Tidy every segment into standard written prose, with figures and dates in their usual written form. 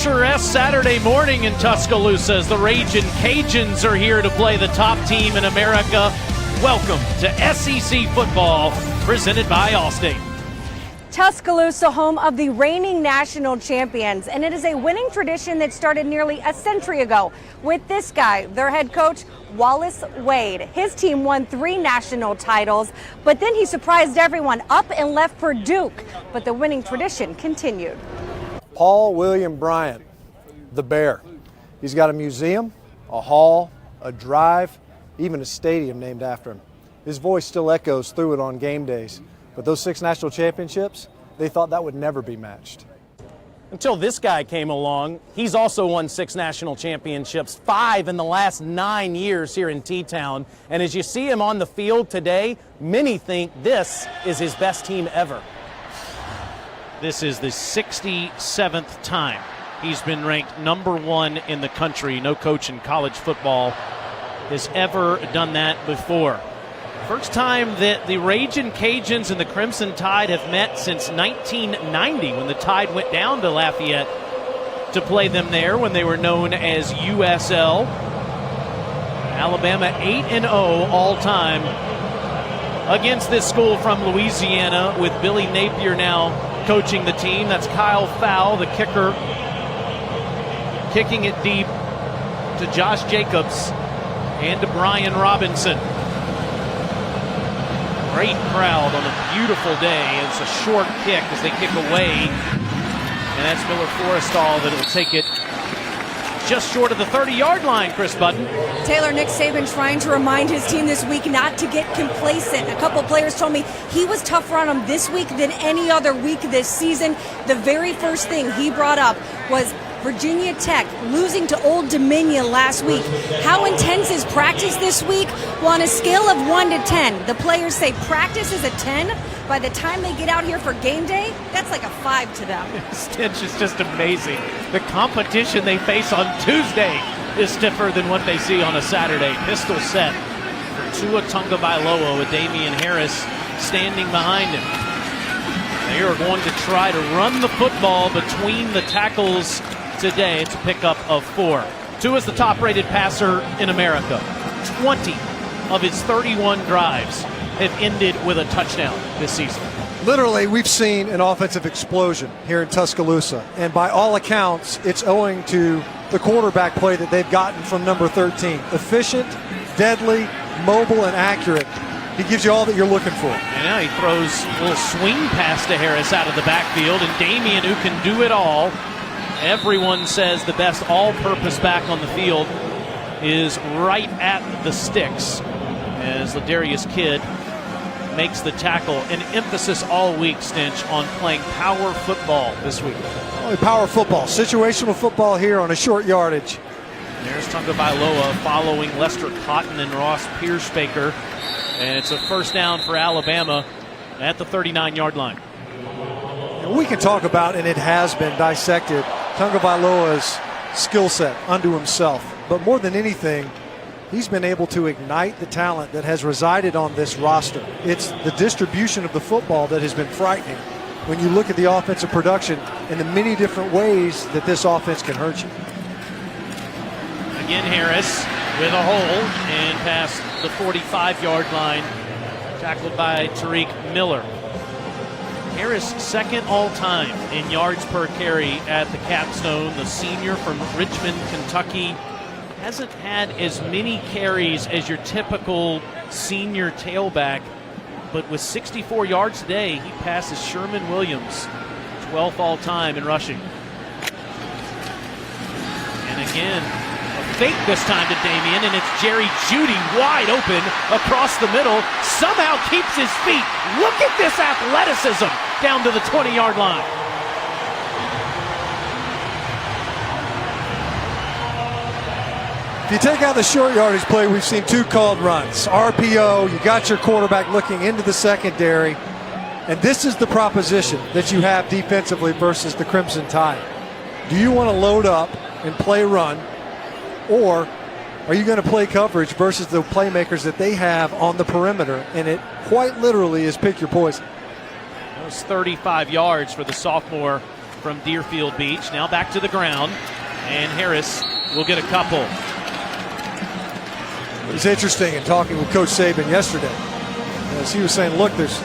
picturesque Saturday morning in Tuscaloosa as the Ragin' Cajuns are here to play the top team in America. Welcome to SEC football, presented by Allstate. Tuscaloosa, home of the reigning national champions, and it is a winning tradition that started nearly a century ago with this guy, their head coach, Wallace Wade. His team won 3 national titles, but then he surprised everyone, up and left for Duke. But the winning tradition continued. Paul William Bryant, the Bear. He's got a museum, a hall, a drive, even a stadium named after him. His voice still echoes through it on game days. But those 6 national championships, they thought that would never be matched. Until this guy came along. He's also won 6 national championships, 5 in the last 9 years here in T-Town. And as you see him on the field today, many think this is his best team ever. This is the 67th time he's been ranked number 1 in the country. No coach in college football has ever done that before. First time that the Ragin' Cajuns and the Crimson Tide have met since 1990, when the Tide went down to Lafayette to play them there when they were known as USL. Alabama 8-0 all time against this school from Louisiana, with Billy Napier now coaching the team. That's Kyle Fowl, the kicker, kicking it deep to Josh Jacobs and to Brian Robinson. Great crowd on a beautiful day. It's a short kick as they kick away. And that's Miller Forrestal that will take it just short of the 30-yard line, Chris Button. Taylor, Nick Saban trying to remind his team this week not to get complacent. A couple players told me he was tougher on them this week than any other week this season. The very first thing he brought up was Virginia Tech losing to Old Dominion last week. How intense is practice this week? Well, on a scale of 1 to 10, the players say practice is a 10. By the time they get out here for game day, that's like a 5 to them. Stitch is just amazing. The competition they face on Tuesday is stiffer than what they see on a Saturday. Pistol set for Tua Tagovailoa with Damian Harris standing behind him. They are going to try to run the football between the tackles today. It's a pickup of 4. Tua is the top-rated passer in America. 20 of his 31 drives have ended with a touchdown this season. Literally, we've seen an offensive explosion here in Tuscaloosa. And by all accounts, it's owing to the quarterback play that they've gotten from number 13. Efficient, deadly, mobile, and accurate. He gives you all that you're looking for. Yeah, he throws a little swing pass to Harris out of the backfield, and Damian, who can do it all. Everyone says the best all-purpose back on the field is right at the sticks as Ladarius Kidd makes the tackle. An emphasis all week, Stinch, on playing power football this week. Only power football, situational football here on a short yardage. There's Tagovailoa following Lester Cotton and Ross Pierschbaker. And it's a first down for Alabama at the 39-yard line. And we can talk about, and it has been dissected, Tagovailoa's skill set unto himself. But more than anything, he's been able to ignite the talent that has resided on this roster. It's the distribution of the football that has been frightening when you look at the offensive production and the many different ways that this offense can hurt you. Again, Harris with a hole and past the 45-yard line, tackled by Tariq Miller. Harris second all-time in yards per carry at the capstone. The senior from Richmond, Kentucky, hasn't had as many carries as your typical senior tailback, but with 64 yards today, he passes Sherman Williams, 12th all-time in rushing. And again, fake this time to Damian, and it's Jerry Jeudy wide open across the middle, somehow keeps his feet. Look at this athleticism down to the 20-yard line. If you take out the short yardage play, we've seen 2 called runs. RPO, you got your quarterback looking into the secondary, and this is the proposition that you have defensively versus the Crimson Tide. Do you want to load up and play run, or are you going to play coverage versus the playmakers that they have on the perimeter? And it quite literally is pick your poison. That was 35 yards for the sophomore from Deerfield Beach. Now back to the ground, and Harris will get a couple. It was interesting in talking with Coach Saban yesterday, as he was saying, look, there's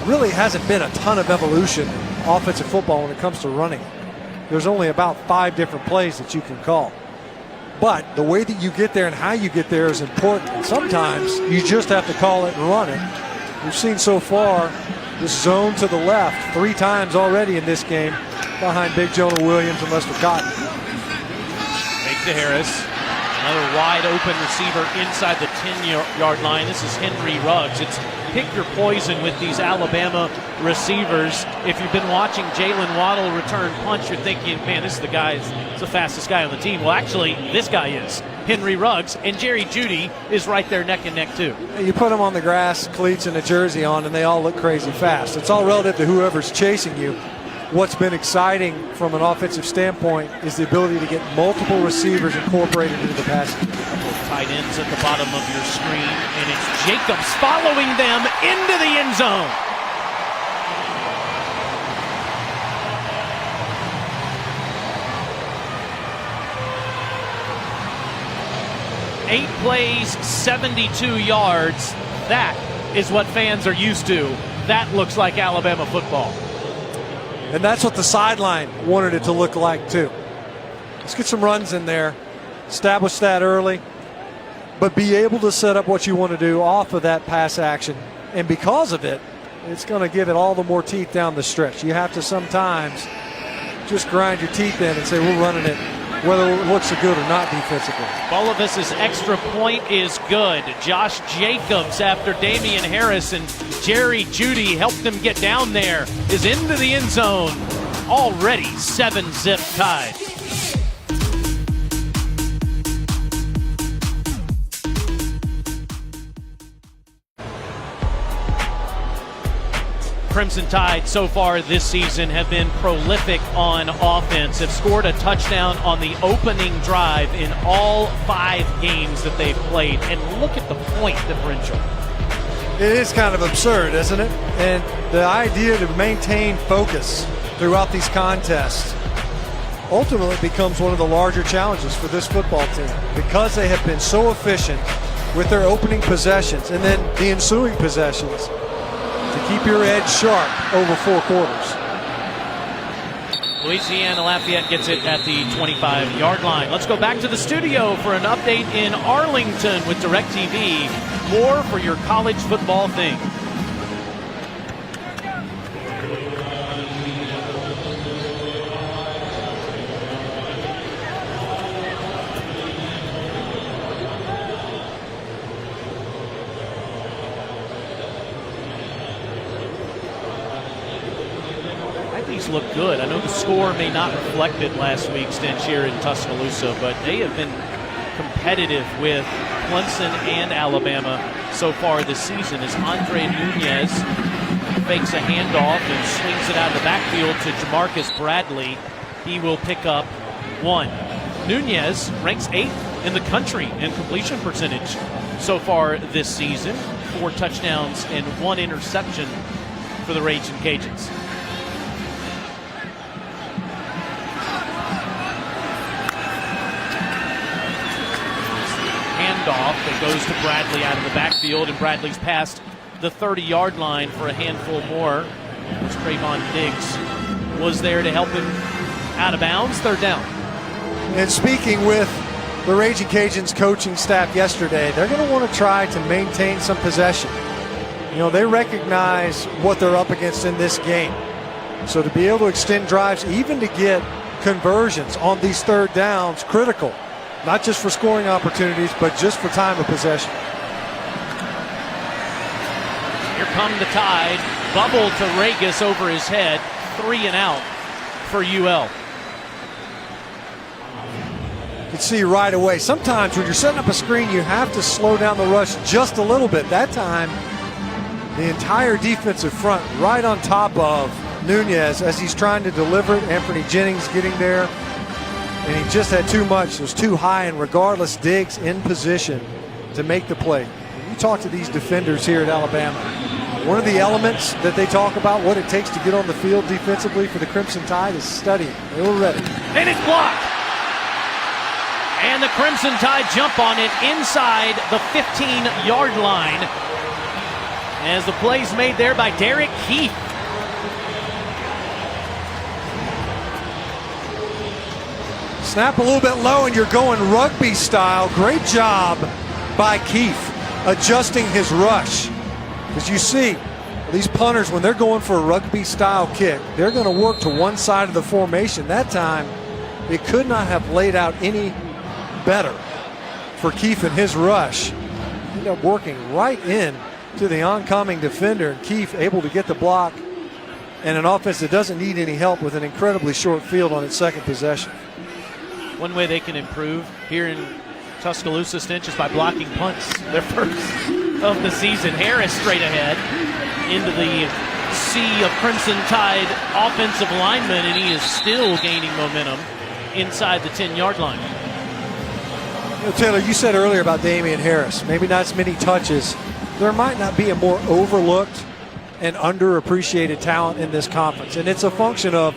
really hasn't been a ton of evolution in offensive football when it comes to running. There's only about 5 different plays that you can call. But the way that you get there and how you get there is important. And sometimes you just have to call it and run it. We've seen so far this zone to the left 3 times already in this game behind Big Jonah Williams and Lester Cotton. Fake to Harris. Another wide open receiver inside the 10-yard line. This is Henry Ruggs. It's pick your poison with these Alabama receivers. If you've been watching Jalen Waddle return punch, you're thinking, man, this is the fastest guy on the team. Well, actually, this guy is Henry Ruggs, and Jerry Jeudy is right there neck and neck too. You put them on the grass, cleats and a jersey on, and they all look crazy fast. It's all relative to whoever's chasing you. What's been exciting from an offensive standpoint is the ability to get multiple receivers incorporated into the passing. Tight ends at the bottom of your screen, and it's Jacobs following them into the end zone. Eight plays, 72 yards. That is what fans are used to. That looks like Alabama football. And that's what the sideline wanted it to look like too. Let's get some runs in there, establish that early, but be able to set up what you want to do off of that pass action. And because of it, it's going to give it all the more teeth down the stretch. You have to sometimes just grind your teeth in and say, we're running it, whether it looks good or not defensively. Bolivis's extra point is good. Josh Jacobs, after Damian Harris and Jerry Jeudy helped them get down there, is into the end zone. Already 7-zip tied. Crimson Tide so far this season have been prolific on offense, have scored a touchdown on the opening drive in all 5 games that they've played. And look at the point differential. It is kind of absurd, isn't it? And the idea to maintain focus throughout these contests ultimately becomes one of the larger challenges for this football team, because they have been so efficient with their opening possessions and then the ensuing possessions to keep your edge sharp over 4 quarters. Louisiana Lafayette gets it at the 25-yard line. Let's go back to the studio for an update in Arlington with DirecTV. More for your college football thing. Look good. I know the score may not reflect it last week's stench here in Tuscaloosa, but they have been competitive with Clemson and Alabama so far this season, as Andre Nunez fakes a handoff and swings it out of the backfield to Jamarcus Bradley. He will pick up 1. Nunez ranks 8th in the country in completion percentage so far this season. 4 touchdowns and 1 interception for the Raging Cajuns. Handoff that goes to Bradley out of the backfield, and Bradley's past the 30-yard line for a handful more. As Trayvon Diggs was there to help him out of bounds. 3rd down. And speaking with the Raging Cajuns coaching staff yesterday, they're going to want to try to maintain some possession. You know, they recognize what they're up against in this game. So to be able to extend drives, even to get conversions on these 3rd downs, critical. Not just for scoring opportunities, but just for time of possession. Here come the Tide. Bubble to Regas over his head. 3 and out for UL. You can see right away, sometimes when you're setting up a screen, you have to slow down the rush just a little bit. That time, the entire defensive front right on top of Nunez as he's trying to deliver it. Anthony Jennings getting there. And he just had too much. It was too high, and regardless, Diggs in position to make the play. When you talk to these defenders here at Alabama, One of the elements that they talk about, what it takes to get on the field defensively for the Crimson Tide, is studying. They were ready. And it's blocked. And the Crimson Tide jump on it inside the 15-yard line as the play's made there by Derek Keith. Snap a little bit low and you're going rugby style. Great job by Keith adjusting his rush. As you see, these punters, when they're going for a rugby style kick, they're going to work to one side of the formation. That time, it could not have laid out any better for Keith in his rush. Ended up working right in to the oncoming defender, and Keith able to get the block, and an offense that doesn't need any help with an incredibly short field on its second possession. One way they can improve here in Tuscaloosa, Stinch, is by blocking punts. Their first of the season. Harris straight ahead into the sea of Crimson Tide offensive linemen, and he is still gaining momentum inside the 10-yard line. You know, Taylor, you said earlier about Damian Harris, maybe not as many touches. There might not be a more overlooked and underappreciated talent in this conference, and it's a function of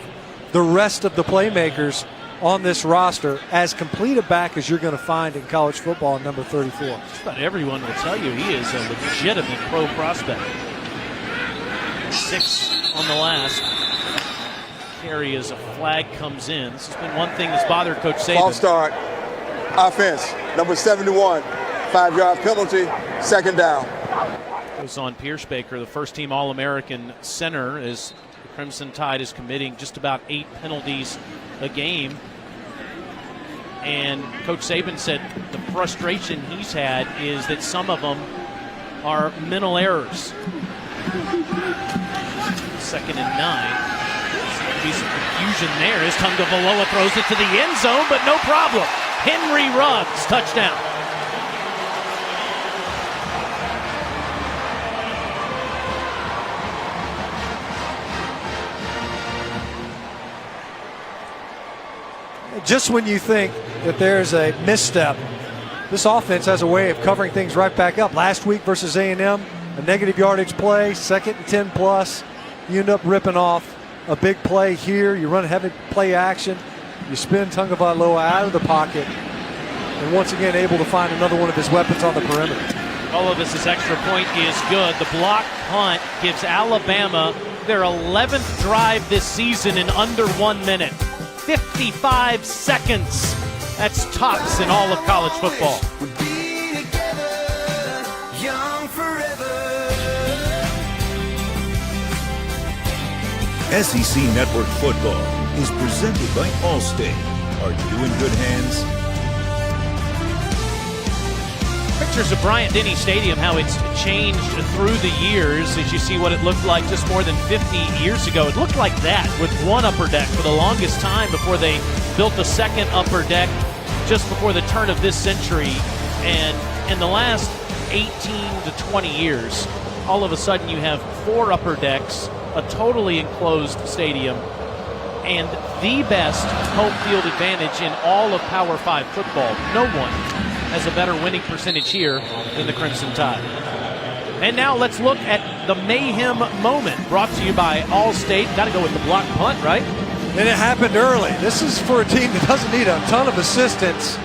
the rest of the playmakers on this roster, as complete a back as you're going to find in college football, number 34. Just about everyone will tell you he is a legitimate pro prospect. 6 on the last carry as a flag comes in. This has been one thing that's bothered Coach Saban. False start. Offense, number 71. 5-yard penalty, second down. Goes on Pierce Baker, the first-team All-American center, as the Crimson Tide is committing just about 8 penalties a game. And Coach Saban said the frustration he's had is that some of them are mental errors. 2nd and 9. There's going to be some confusion there as Tungavaloa throws it to the end zone, but no problem. Henry Ruggs, touchdown. Just when you think that there's a misstep, this offense has a way of covering things right back up. Last week versus A&M, a negative yardage play, 2nd and 10 plus. You end up ripping off a big play here. You run heavy play action. You spin Tungavaloa out of the pocket. And once again, able to find another one of his weapons on the perimeter. All of this extra point is good. The block punt gives Alabama their 11th drive this season in under 1 minute. 55 seconds. That's tops in all of college football. SEC Network Football is presented by Allstate. Are you in good hands? Pictures of Bryant-Denny Stadium, how it's changed through the years as you see what it looked like just more than 50 years ago. It looked like that with one upper deck for the longest time before they built the second upper deck just before the turn of this century. And in the last 18 to 20 years, all of a sudden you have 4 upper decks, a totally enclosed stadium, and the best home field advantage in all of Power 5 football. No one has a better winning percentage here than the Crimson Tide. And now let's look at the mayhem moment, brought to you by Allstate. Got to go with the block punt, right? And it happened early. This is for a team that doesn't need a ton of assistance,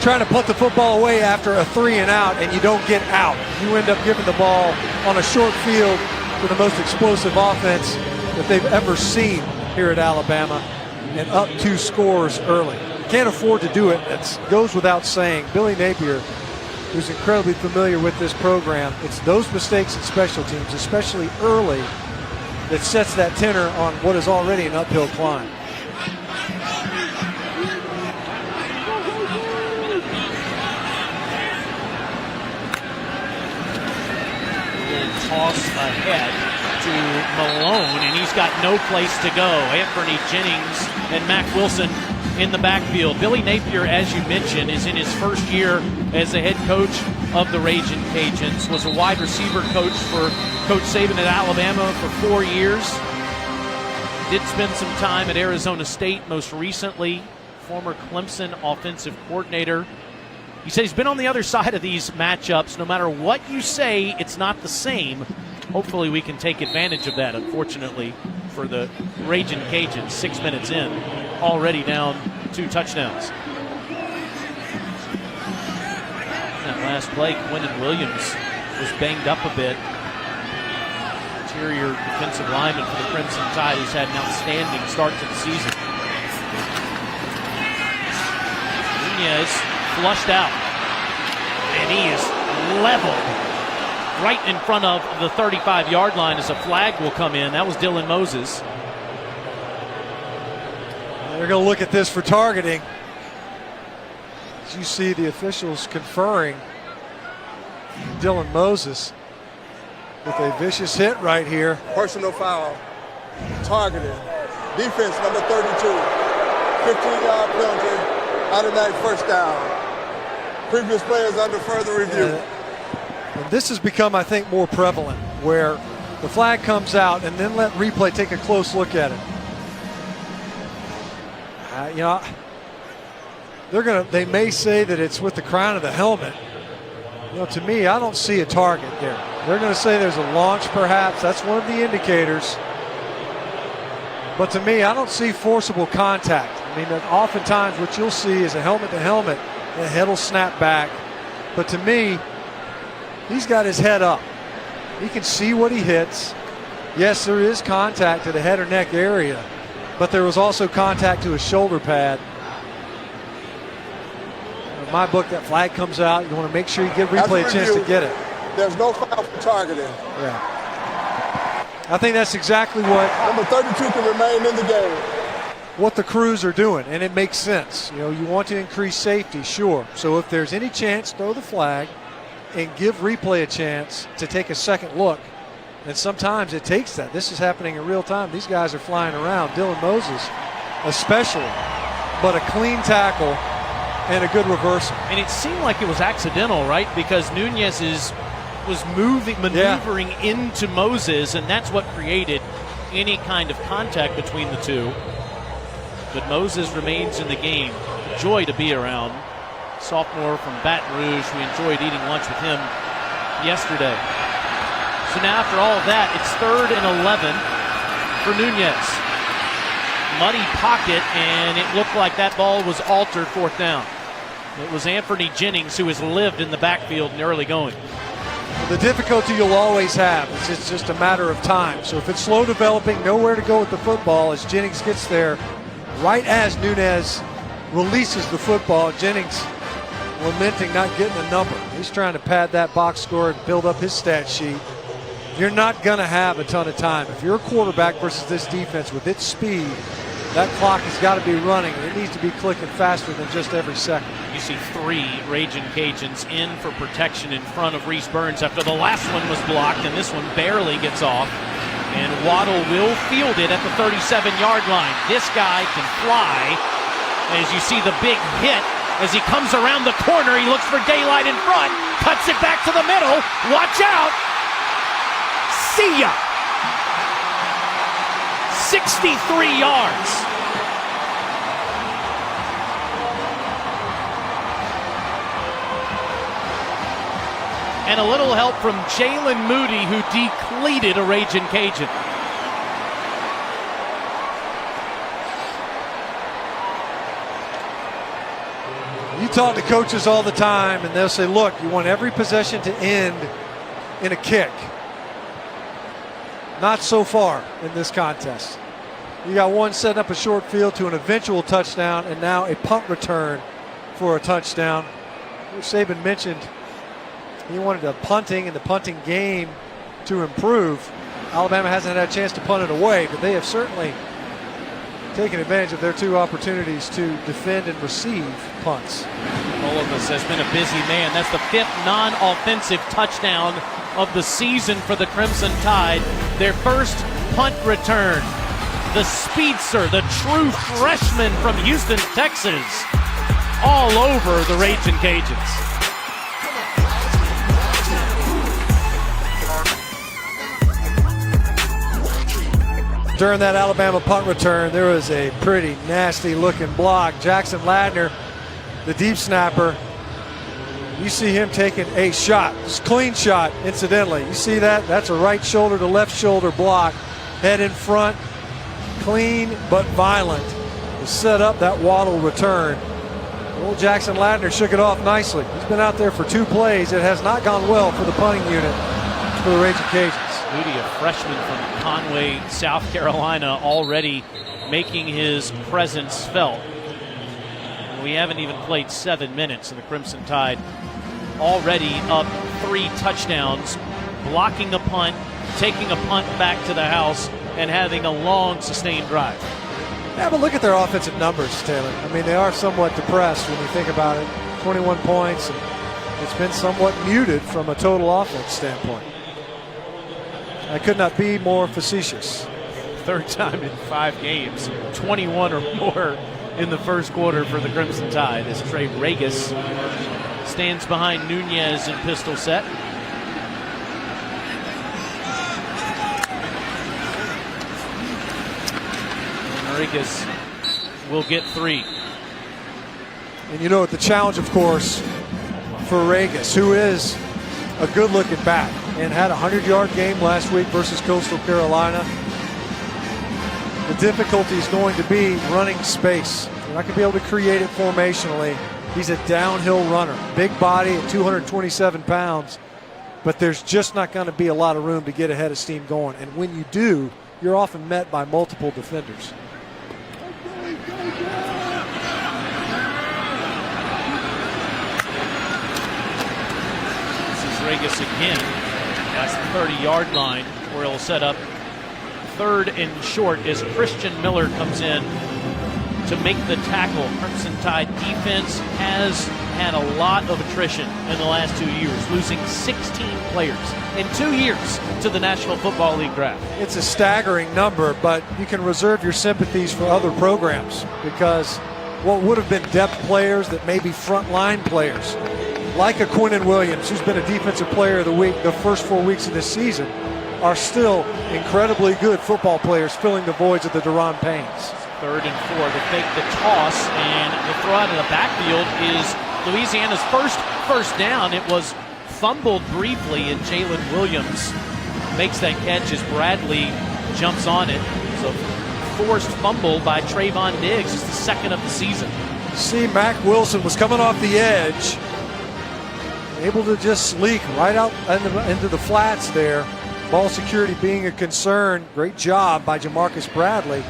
trying to put the football away after a 3 and out, and you don't get out. You end up giving the ball on a short field to the most explosive offense that they've ever seen here at Alabama, and up 2 scores early. Can't afford to do it. It goes without saying. Billy Napier, who's incredibly familiar with this program, it's those mistakes in special teams, especially early, that sets that tenor on what is already an uphill climb. Toss ahead to Malone, and he's got no place to go. Anthony Jennings and Mac Wilson in the backfield. Billy Napier, as you mentioned, is in his first year as the head coach of the Ragin' Cajuns. Was a wide receiver coach for Coach Saban at Alabama for 4 years. Did spend some time at Arizona State most recently. Former Clemson offensive coordinator. He said he's been on the other side of these matchups. No matter what you say, it's not the same. hopefully we can take advantage of that. Unfortunately for the Raging Cajuns, 6 minutes in, already down 2 touchdowns. That last play, Quinnen Williams was banged up a bit. Interior defensive lineman for the Crimson Tide, who's had an outstanding start to the season. Nunez flushed out, and he is leveled right in front of the 35-yard line as a flag will come in. That was Dylan Moses. They're going to look at this for targeting. As you see the officials conferring Dylan Moses with a vicious hit right here. Personal foul, targeting. Defense number 32, 15-yard penalty, automatic first down. Previous players under further review. And this has become, I think, more prevalent, where the flag comes out and then let replay take a close look at it. They may say that it's with the crown of the helmet. To me, I don't see a target there. They're going to say there's a launch, perhaps. That's one of the indicators. But to me, I don't see forcible contact. I mean, oftentimes what you'll see is a helmet to helmet. The head will snap back. But to me, he's got his head up. He can see what he hits. Yes, there is contact to the head or neck area, but there was also contact to his shoulder pad. In my book, that flag comes out. You want to make sure you give replay a chance to get it. There's no foul for targeting. Yeah. I think that's exactly what number 32 can remain in the game. What the crews are doing, and it makes sense. You want to increase safety, sure. So if there's any chance, throw the flag and give replay a chance to take a second look. And sometimes it takes that. This is happening in real time. These guys are flying around, Dylan Moses especially. But a clean tackle and a good reversal. And it seemed like it was accidental, right? Because Nunez was maneuvering into Moses, and that's what created any kind of contact between the two. But Moses remains in the game. A joy to be around. Sophomore from Baton Rouge. We enjoyed eating lunch with him yesterday. So now after all of that, it's 3rd and 11 for Nunez. Muddy pocket, and it looked like that ball was altered 4th down. It was Anthony Jennings who has lived in the backfield in early going. The difficulty you'll always have is it's just a matter of time. So if it's slow developing, nowhere to go with the football as Jennings gets there. Right as Nunez releases the football, Jennings lamenting not getting a number. He's trying to pad that box score and build up his stat sheet. You're not going to have a ton of time. If you're a quarterback versus this defense with its speed, that clock has got to be running. It needs to be clicking faster than just every second. You see 3 Raging Cajuns in for protection in front of Reese Burns after the last one was blocked, and this one barely gets off. And Waddle will field it at the 37-yard line. This guy can fly. As you see the big hit, as he comes around the corner, he looks for daylight in front, cuts it back to the middle. Watch out! See ya! 63 yards. And a little help from Jalen Moody, who decleated a Raging Cajun. You talk to coaches all the time, and they'll say, look, you want every possession to end in a kick. Not so far in this contest. You got one setting up a short field to an eventual touchdown, and now a punt return for a touchdown. Saban mentioned he wanted the punting and the punting game to improve. Alabama hasn't had a chance to punt it away, but they have certainly taken advantage of their 2 opportunities to defend and receive punts. Olavis has been a busy man. That's the 5th non-offensive touchdown of the season for the Crimson Tide. Their first punt return. The speedster, the true freshman from Houston, Texas, all over the Raging Cajuns. During that Alabama punt return, there was a pretty nasty looking block. Jackson Ladner, the deep snapper, You see him taking a shot, clean shot, incidentally. You see that? That's a right shoulder to left shoulder block. Head in front, clean but violent to set up that Waddle return. Old Jackson Ladner shook it off nicely. He's been out there for 2 plays. It has not gone well for the punting unit for the Raging Cajuns. Moody, a freshman from Conway, South Carolina, already making his presence felt. We haven't even played 7 minutes, and the Crimson Tide already up 3 touchdowns, blocking a punt, taking a punt back to the house, and having a long, sustained drive. Yeah, but look at their offensive numbers, Taylor. I mean, they are somewhat depressed when you think about it. 21 points, and it's been somewhat muted from a total offense standpoint. I could not be more facetious. 3rd time in 5 games, 21 or more in the first quarter for the Crimson Tide as Trey Regis stands behind Nunez in pistol set. Regis will get 3. And you know, the challenge, of course, for Regis, who is a good-looking back and had a 100-yard game last week versus Coastal Carolina. The difficulty is going to be running space. You're not going to be able to create it formationally. He's a downhill runner, big body at 227 pounds, but there's just not going to be a lot of room to get ahead of steam going. And when you do, you're often met by multiple defenders. This is Regis again. That's the 30-yard line where he'll set up 3rd and short as Christian Miller comes in to make the tackle. Crimson Tide defense has had a lot of attrition in the last 2 years, losing 16 players in 2 years to the National Football League draft. It's a staggering number, but you can reserve your sympathies for other programs because what would have been depth players that may be frontline players, like a Quinnen Williams, who's been a defensive player of the week the first 4 weeks of this season, are still incredibly good football players filling the voids of the Deron Paynes. 3rd and 4, the fake, the toss, and the throw out of the backfield is Louisiana's first down. It was fumbled briefly, and Jalen Williams makes that catch as Bradley jumps on it. So forced fumble by Trayvon Diggs. It's the 2nd of the season. See, Mac Wilson was coming off the edge, able to just leak right out into the flats there. Ball security being a concern. Great job by Jamarcus Bradley.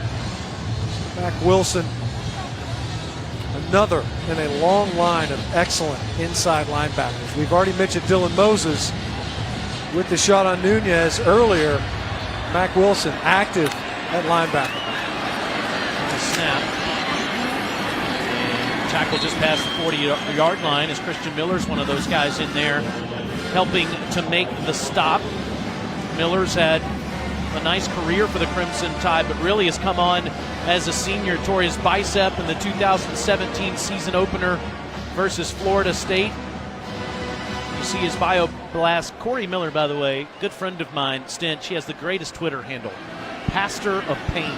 Mac Wilson, another in a long line of excellent inside linebackers. We've already mentioned Dylan Moses with the shot on Nunez earlier. Mac Wilson active at linebacker. The snap. And tackle just past the 40-yard line as Christian Miller's one of those guys in there helping to make the stop. Miller's had a nice career for the Crimson Tide, but really has come on as a senior. Tore his bicep in the 2017 season opener versus Florida State. You see his bio blast. Corey Miller, by the way, good friend of mine, Stint. She has the greatest Twitter handle, Pastor of Pain.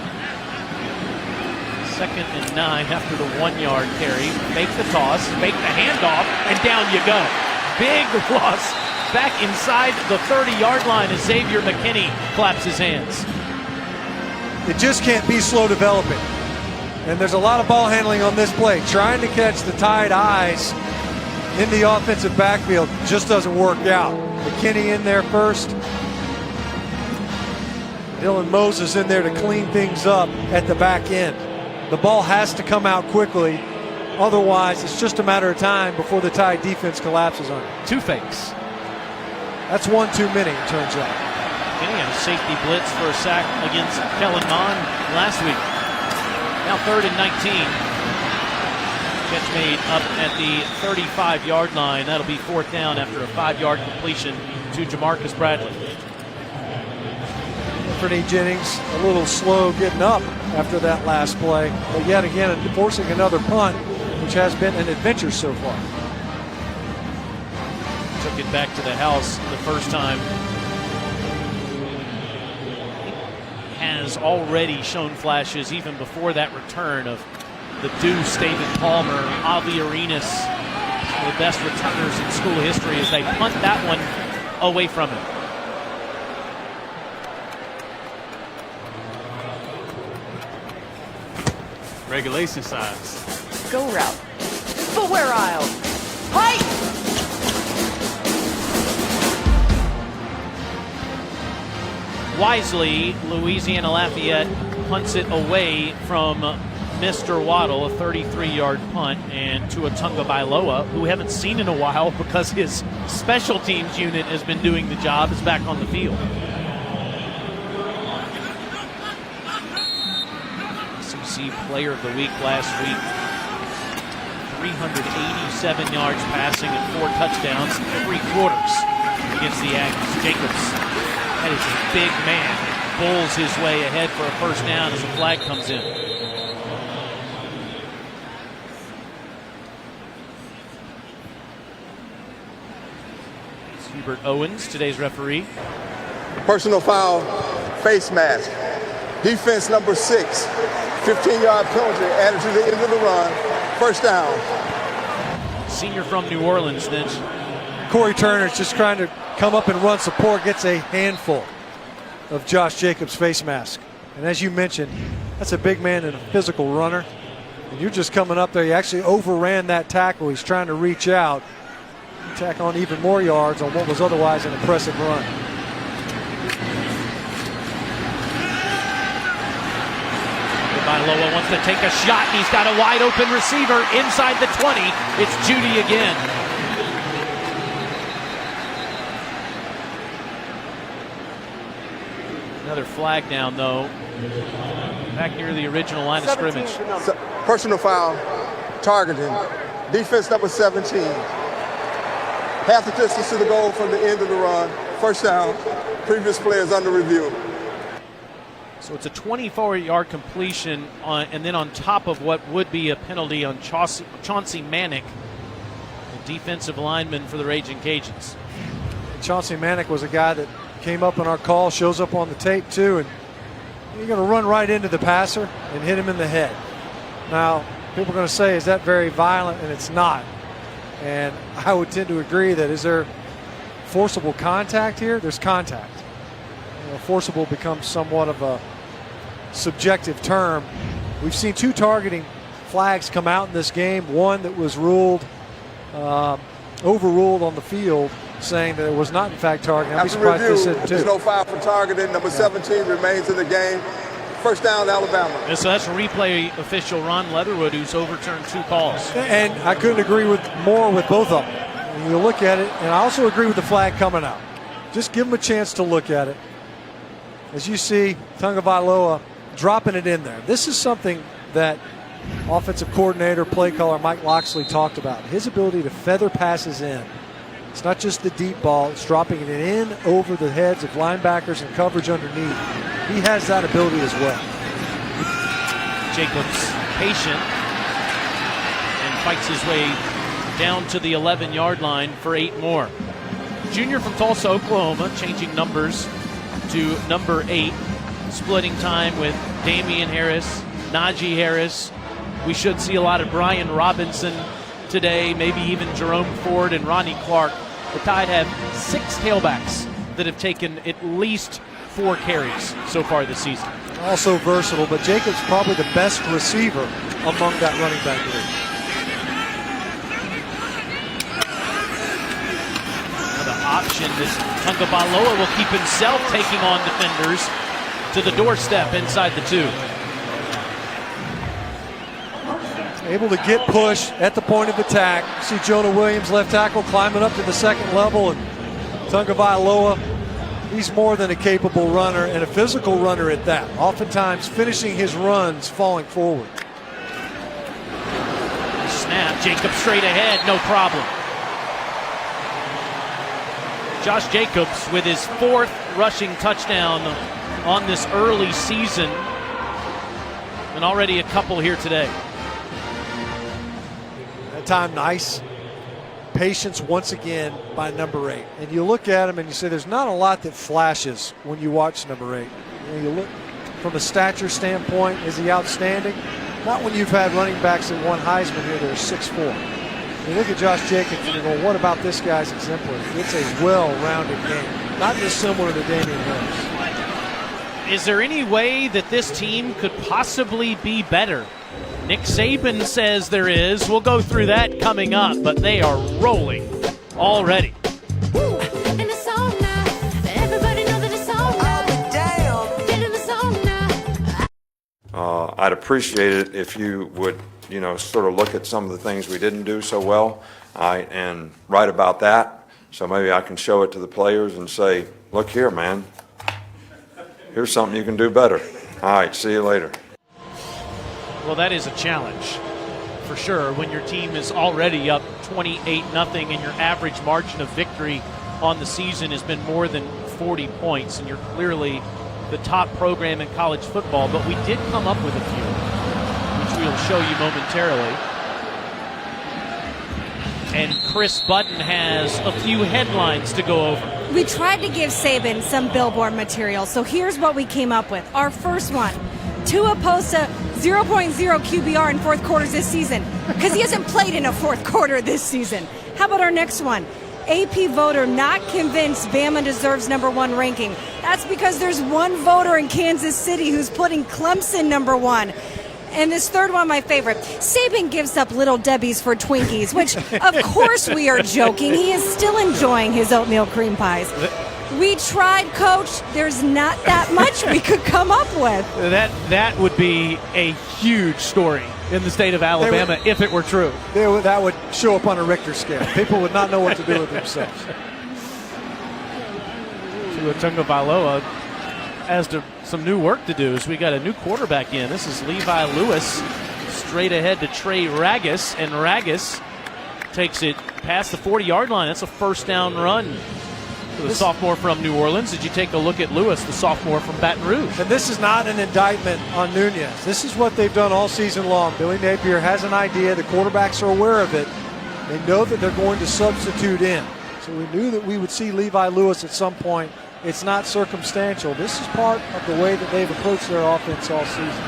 2nd and 9 after the 1-yard carry. Fake the toss, fake the handoff, and down you go. Big loss back inside the 30-yard line as Xavier McKinney claps his hands. It just can't be slow developing. And there's a lot of ball handling on this play. Trying to catch the Tide eyes in the offensive backfield just doesn't work out. McKinney in there first. Dylan Moses in there to clean things up at the back end. The ball has to come out quickly. Otherwise, it's just a matter of time before the Tide defense collapses on it. 2 fakes. That's one too many, it turns out. Kenny had a safety blitz for a sack against Kellen Mond last week. Now 3rd and 19. Catch made up at the 35-yard line. That'll be 4th down after a 5-yard completion to Jamarcus Bradley. Anthony Jennings a little slow getting up after that last play, but yet again forcing another punt, which has been an adventure so far. Took it back to the house the first time. Has already shown flashes even before that return of the deuce, David Palmer, Avi Arenas, the best returners in school history as they punt that one away from him. Regulation size. Go route. Footwear aisle. Height! Wisely, Louisiana Lafayette punts it away from Mr. Waddle, a 33-yard punt, and Tua Tagovailoa, who we haven't seen in a while because his special teams unit has been doing the job, is back on the field. SEC Player of the Week last week. 387 yards passing and 4 touchdowns in 3 quarters against the Aggies. Jacobs, that is a big man, bowls his way ahead for a first down as the flag comes in. It's Hubert Owens, today's referee. Personal foul, face mask. Defense number 6, 15-yard penalty added to the end of the run. First down. Senior from New Orleans, then. Corey Turner's just trying to come up and run support, gets a handful of Josh Jacobs' face mask. And as you mentioned, that's a big man and a physical runner. And you're just coming up there. He actually overran that tackle. He's trying to reach out, tack on even more yards on what was otherwise an impressive run. Tagovailoa wants to take a shot, and he's got a wide open receiver inside the 20. It's Judy again. Another flag down, though. Back near the original line of scrimmage. Personal foul, targeting. Defense number 17. Half the distance to the goal from the end of the run. First down. Previous play is under review. So it's a 24-yard completion, and then on top of what would be a penalty on Chauncey Manick, the defensive lineman for the Raging Cajuns. Chauncey Manick was a guy that came up on our call, shows up on the tape too, and you're going to run right into the passer and hit him in the head. Now, people are going to say, is that very violent? And it's not. And I would tend to agree that is there forcible contact here? There's contact. You know, forcible becomes somewhat of a subjective term. We've seen 2 targeting flags come out in this game. One that was ruled overruled on the field, saying that it was not in fact targeting. I'd be surprised if they said 2. There's no foul for targeting. Number 17 remains in the game. First down, Alabama. So that's replay official Ron Leatherwood, who's overturned 2 calls. And I couldn't agree more with both of them. And you look at it, and I also agree with the flag coming out. Just give them a chance to look at it. As you see, Tagovailoa dropping it in there. This is something that offensive coordinator, play caller Mike Loxley talked about. His ability to feather passes in. It's not just the deep ball, it's dropping it in over the heads of linebackers and coverage underneath. He has that ability as well. Jacobs patient and fights his way down to the 11-yard line for 8 more. Junior from Tulsa, Oklahoma, changing numbers to number 8, splitting time with Damian Harris, Najee Harris. We should see a lot of Brian Robinson today, maybe even Jerome Ford and Ronnie Clark. The Tide have 6 tailbacks that have taken at least 4 carries so far this season. Also versatile, but Jacobs probably the best receiver among that running back group. Another option, this Tagovailoa will keep himself taking on defenders to the doorstep inside the 2. Able to get push at the point of attack. See Jonah Williams, left tackle, climbing up to the 2nd level, and Tagovailoa, he's more than a capable runner and a physical runner at that. Oftentimes finishing his runs falling forward. Snap, Jacobs straight ahead, no problem. Josh Jacobs with his 4th rushing touchdown on this early season, and already a couple here today. That time nice. Patience once again by number 8. And you look at him and you say there's not a lot that flashes when you watch number 8. You look from a stature standpoint, is he outstanding? Not when you've had running backs that won Heisman here that are 6'4". You look at Josh Jacobs and you go, what about this guy's exemplary? It's a well-rounded game, not dissimilar to Damian Harris. Is there any way that this team could possibly be better? Nick Saban says there is. We'll go through that coming up, but they are rolling already. I'd appreciate it if you would, sort of look at some of the things we didn't do so well, and write about that. So maybe I can show it to the players and say, look here, man, here's something you can do better. All right, see you later. Well, that is a challenge for sure when your team is already up 28-0 and your average margin of victory on the season has been more than 40 points, and you're clearly the top program in college football. But we did come up with a few, which we'll show you momentarily. And Chris Button has a few headlines to go over. We tried to give Saban some billboard material, so here's what we came up with. Our first one, Tua posts a 0.0 QBR in fourth quarters this season because he hasn't played in a fourth quarter this season. How about our next one? AP voter not convinced Bama deserves #1 ranking. That's because there's one voter in Kansas City who's putting Clemson #1. And this third one, my favorite. Saban gives up Little Debbie's for Twinkies, which, of course, we are joking. He is still enjoying his oatmeal cream pies. We tried, Coach. There's not that much we could come up with. That would be a huge story in the state of Alabama if it were true. That would show up on a Richter scale. People would not know what to do with themselves. Tua Tagovailoa has some new work to do as we got a new quarterback in. This is Levi Lewis straight ahead to Trey Ragas, and Ragas takes it past the 40-yard line. That's a first down run for the sophomore from New Orleans. Did you take a look at Lewis, the sophomore from Baton Rouge? And this is not an indictment on Nunez. This is what they've done all season long. Billy Napier has an idea. The quarterbacks are aware of it. They know that they're going to substitute in. So we knew that we would see Levi Lewis at some point. It's not circumstantial. This is part of the way that they've approached their offense all season.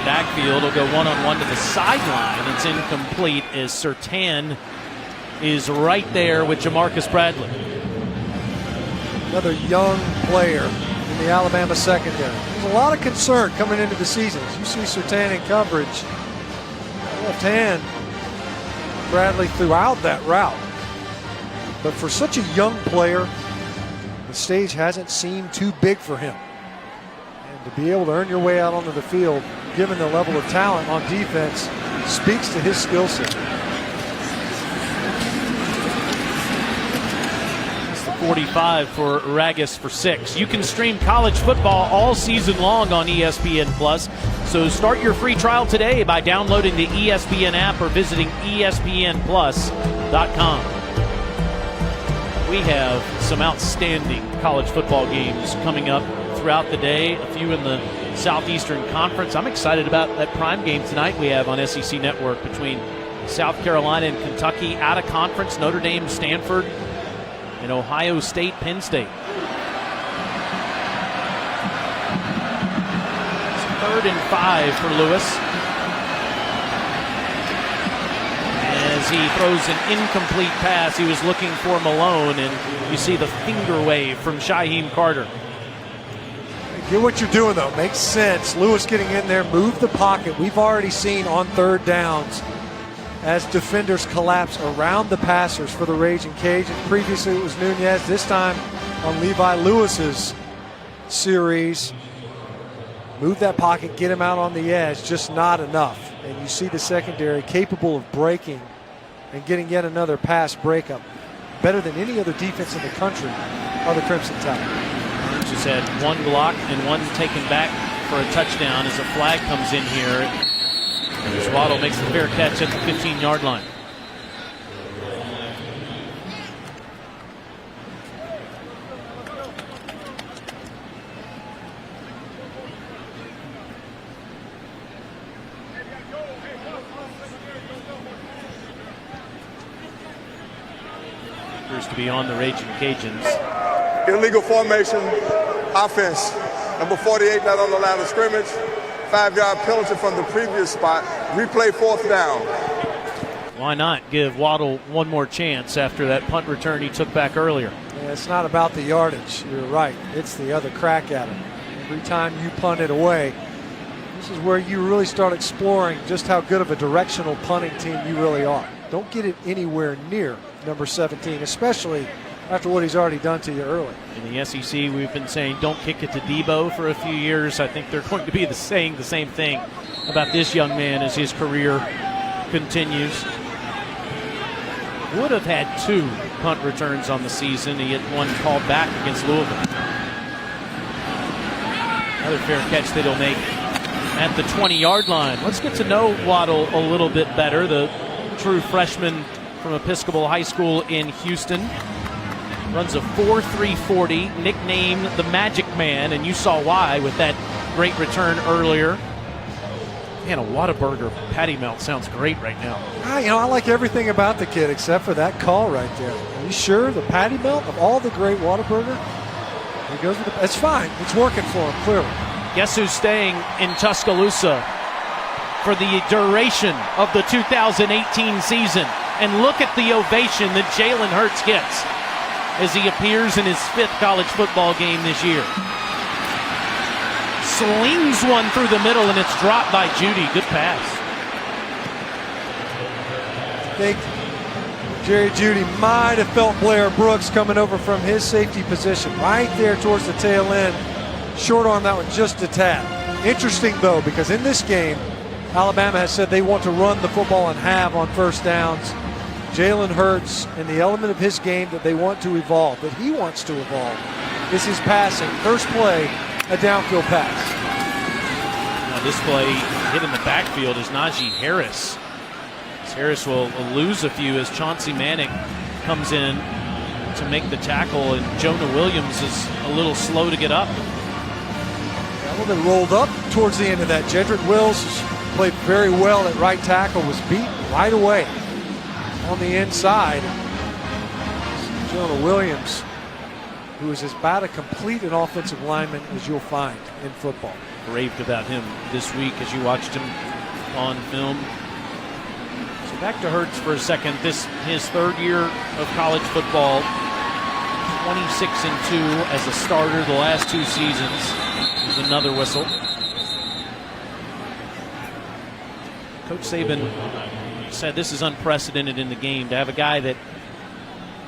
Backfield will go one-on-one to the sideline. It's incomplete as Surtain is right there with Jamarcus Bradley. Another young player in the Alabama secondary. There's a lot of concern coming into the season. As you see Surtain in coverage, left hand, Bradley throughout that route. But for such a young player, the stage hasn't seemed too big for him. And to be able to earn your way out onto the field, given the level of talent on defense, speaks to his skill set. That's the 45 for Ragas for 6. You can stream college football all season long on ESPN+. So start your free trial today by downloading the ESPN app or visiting ESPNplus.com. We have some outstanding college football games coming up throughout the day, a few in the Southeastern Conference. I'm excited about that prime game tonight we have on SEC Network between South Carolina and Kentucky. Out of conference, Notre Dame, Stanford, and Ohio State, Penn State. It's 3rd and 5 for Lewis as he throws an incomplete pass. He was looking for Malone, and you see the finger wave from Shaheem Carter. Get what you're doing, though. Makes sense. Lewis getting in there, move the pocket. We've already seen on third downs as defenders collapse around the passers for the Raging Cajuns. Previously, it was Nunez. This time on Levi Lewis's series. Move that pocket, get him out on the edge. Just not enough. And you see the secondary capable of breaking and getting yet another pass breakup. Better than any other defense in the country are the Crimson Tide. Just had one block and one taken back for a touchdown as a flag comes in here. And Waddle makes the fair catch at the 15-yard line. Appears to be on the Raging Cajuns. Illegal formation, offense. Number 48 not on the line of scrimmage. 5-yard penalty from the previous spot. Replay 4th down. Why not give Waddle one more chance after that punt return he took back earlier? Yeah, it's not about the yardage. You're right. It's the other crack at it. Every time you punt it away, this is where you really start exploring just how good of a directional punting team you really are. Don't get it anywhere near number 17, especially after what he's already done to you early. In the SEC, we've been saying don't kick it to Debo for a few years. I think they're going to be saying the same thing about this young man as his career continues. Would have had 2 punt returns on the season. He had one called back against Louisville. Another fair catch that he'll make at the 20-yard line. Let's get to know Waddle a little bit better. The true freshman from Episcopal High School in Houston. Runs a 4.340, nicknamed the Magic Man, and you saw why with that great return earlier. Man, a Whataburger patty melt sounds great right now. I like everything about the kid except for that call right there. Are you sure the patty melt of all the great Whataburger? He goes with it's fine. It's working for him, clearly. Guess who's staying in Tuscaloosa for the duration of the 2018 season? And look at the ovation that Jalen Hurts gets as he appears in his 5th college football game this year. Slings one through the middle, and it's dropped by Judy. Good pass. I think Jerry Judy might have felt Blair Brooks coming over from his safety position right there towards the tail end. Short arm that one just a tad. Interesting, though, because in this game, Alabama has said they want to run the football and have on first downs. Jalen Hurts and the element of his game that they want to evolve, that he wants to evolve, is his passing. First play, a downfield pass. Now this play hit in the backfield is Najee Harris. Harris will lose a few as Chauncey Manning comes in to make the tackle, and Jonah Williams is a little slow to get up. A little bit rolled up towards the end of that. Jedrick Wills played very well at right tackle, was beat right away on the inside. Jonah Williams, who is as bad a complete an offensive lineman as you'll find in football. Raved about him this week as you watched him on film. So back to Hurts for a second. This his 3rd year of college football. 26-2 as a starter the last 2 seasons. There's another whistle. Coach Saban said this is unprecedented in the game to have a guy that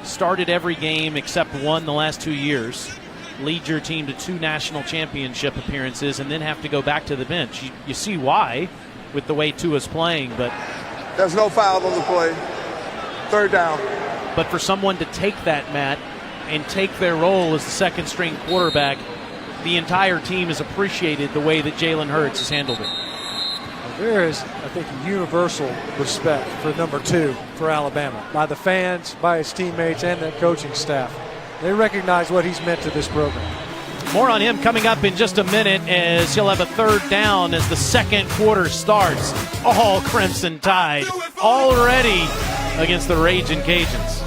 started every game except one the last 2 years, lead your team to 2 national championship appearances, and then have to go back to the bench. You see why with the way Tua's playing, but There's no foul on the play. 3rd down. But for someone to take that, Matt, and take their role as the 2nd-string quarterback, the entire team has appreciated the way that Jalen Hurts has handled it. There is, I think, universal respect for number 2 for Alabama by the fans, by his teammates, and the coaching staff. They recognize what he's meant to this program. More on him coming up in just a minute as he'll have a 3rd down as the 2nd quarter starts. All Crimson Tide already against the Ragin' Cajuns.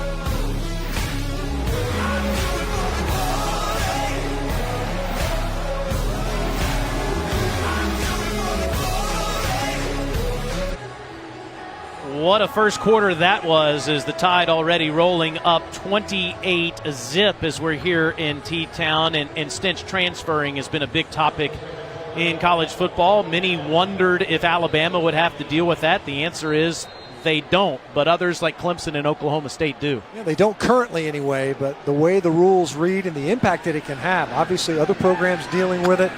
What a first quarter that was, as the Tide already rolling up 28-zip as we're here in T-Town, and Stench transferring has been a big topic in college football. Many wondered if Alabama would have to deal with that. The answer is they don't, but others like Clemson and Oklahoma State do. Yeah, they don't currently anyway, but the way the rules read and the impact that it can have, obviously other programs dealing with it.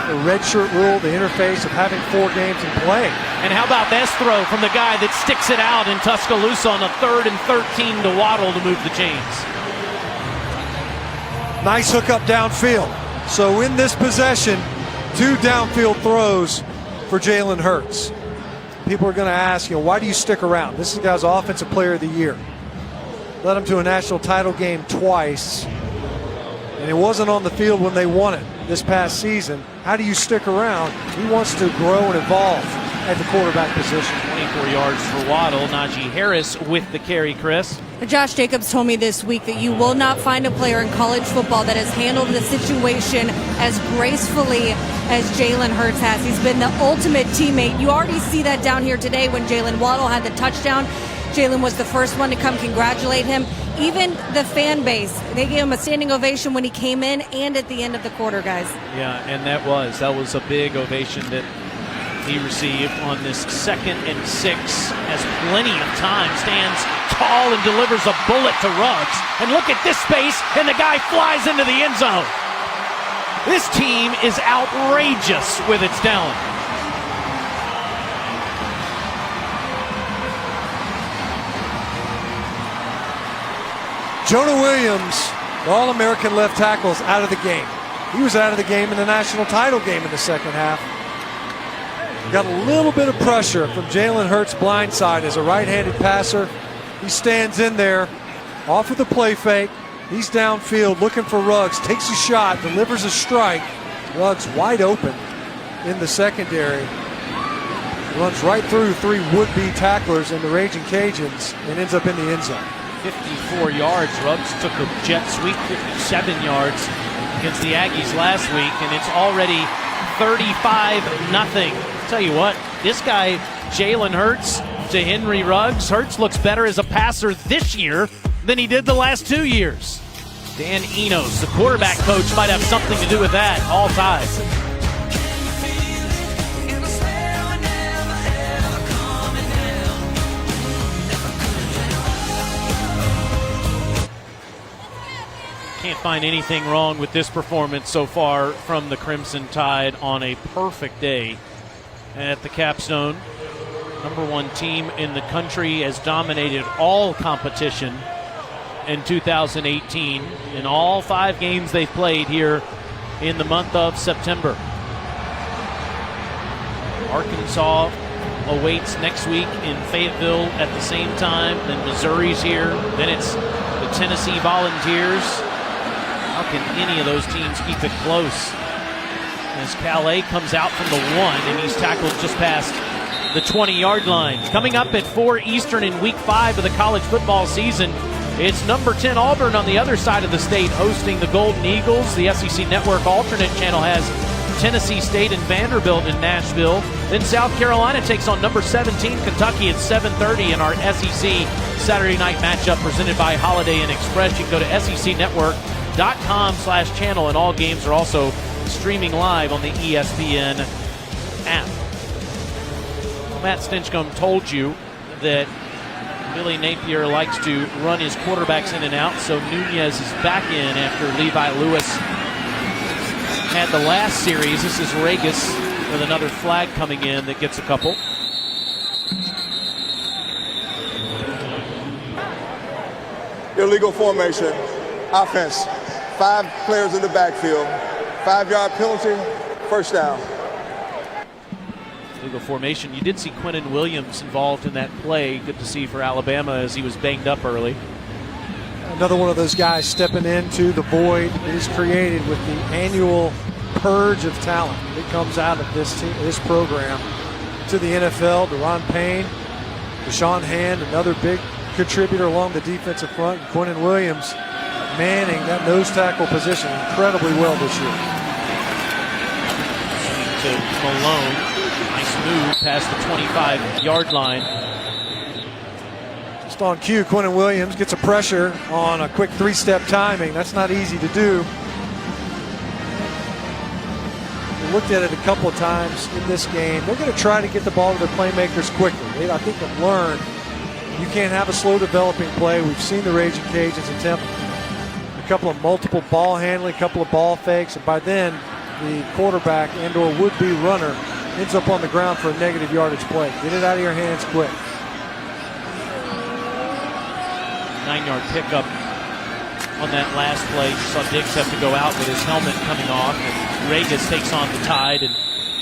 The redshirt rule, the interface of having 4 games in play. And how about this throw from the guy that sticks it out in Tuscaloosa on a 3rd and 13 to Waddle to move the chains. Nice hook up downfield. So in this possession, 2 downfield throws for Jalen Hurts. People are going to ask, why do you stick around? This is the guy's Offensive Player of the Year. Led him to a national title game twice. And it wasn't on the field when they won it this past season. How do you stick around? He wants to grow and evolve. at the quarterback position. 24 yards for Waddle. Najee Harris with the carry, Chris. Josh Jacobs told me this week that you will not find a player in college football that has handled the situation as gracefully as Jalen Hurts has. He's been the ultimate teammate. You already see that down here today when Jalen Waddle had the touchdown. Jalen was the first one to come congratulate him. Even the fan base, they gave him a standing ovation when he came in and at the end of the quarter, guys. Yeah, and that was a big ovation that he received on this 2nd and 6, has plenty of time, stands tall and delivers a bullet to Ruggs. And look at this space, and the guy flies into the end zone. This team is outrageous with its talent. Jonah Williams, the All-American left tackle, is out of the game. He was out of the game in the national title game in the second half. Got a little bit of pressure from Jalen Hurts' blind side as a right-handed passer. He stands in there, off of the play fake. He's downfield looking for Ruggs, takes a shot, delivers a strike. Ruggs wide open in the secondary. Runs right through 3 would-be tacklers in the Raging Cajuns and ends up in the end zone. 54 yards. Ruggs took a jet sweep, 57 yards against the Aggies last week, and it's already 35-0. Tell you what, this guy, Jalen Hurts to Henry Ruggs. Hurts looks better as a passer this year than he did the last 2 years. Dan Enos, the quarterback coach, might have something to do with that. All ties. Can't find anything wrong with this performance so far from the Crimson Tide on a perfect day at the Capstone. #1 team in the country, has dominated all competition in 2018 in all 5 games they've played here in the month of September. Arkansas awaits next week in Fayetteville at the same time. Then Missouri's here. Then it's the Tennessee Volunteers. How can any of those teams keep it close? As Calais comes out from the 1, and he's tackled just past the 20-yard line. Coming up at 4 Eastern in Week 5 of the college football season, it's number 10 Auburn on the other side of the state hosting the Golden Eagles. The SEC Network alternate channel has Tennessee State and Vanderbilt in Nashville. Then South Carolina takes on number 17 Kentucky at 7:30 in our SEC Saturday night matchup presented by Holiday Inn Express. You can go to secnetwork.com/channel, and all games are also streaming live on the ESPN app. Matt Stinchcomb told you that Billy Napier likes to run his quarterbacks in and out, so Nunez is back in after Levi Lewis had the last series. This is Regis with another flag coming in that gets a couple. Illegal formation, offense, 5 players in the backfield, 5-yard penalty, first down. Legal formation. You did see Quinnen Williams involved in that play. Good to see for Alabama as he was banged up early. Another one of those guys stepping into the void that is created with the annual purge of talent that comes out of this team, this program to the NFL. Deron Payne, Deshaun Hand, another big contributor along the defensive front. And Quinnen Williams manning that nose tackle position incredibly well this year. To Malone. Nice move past the 25-yard line. Just on cue, Quinnen Williams gets a pressure on a quick 3-step timing. That's not easy to do. We looked at it a couple of times in this game. They're going to try to get the ball to their playmakers quickly. They, I think, have learned you can't have a slow developing play. We've seen the Raging Cajuns attempt a couple of multiple ball handling, a couple of ball fakes, and by then the quarterback and or would-be runner ends up on the ground for a negative yardage play. Get it out of your hands quick. 9-yard pickup on that last play. You saw Diggs have to go out with his helmet coming off, and Regis takes on the Tide and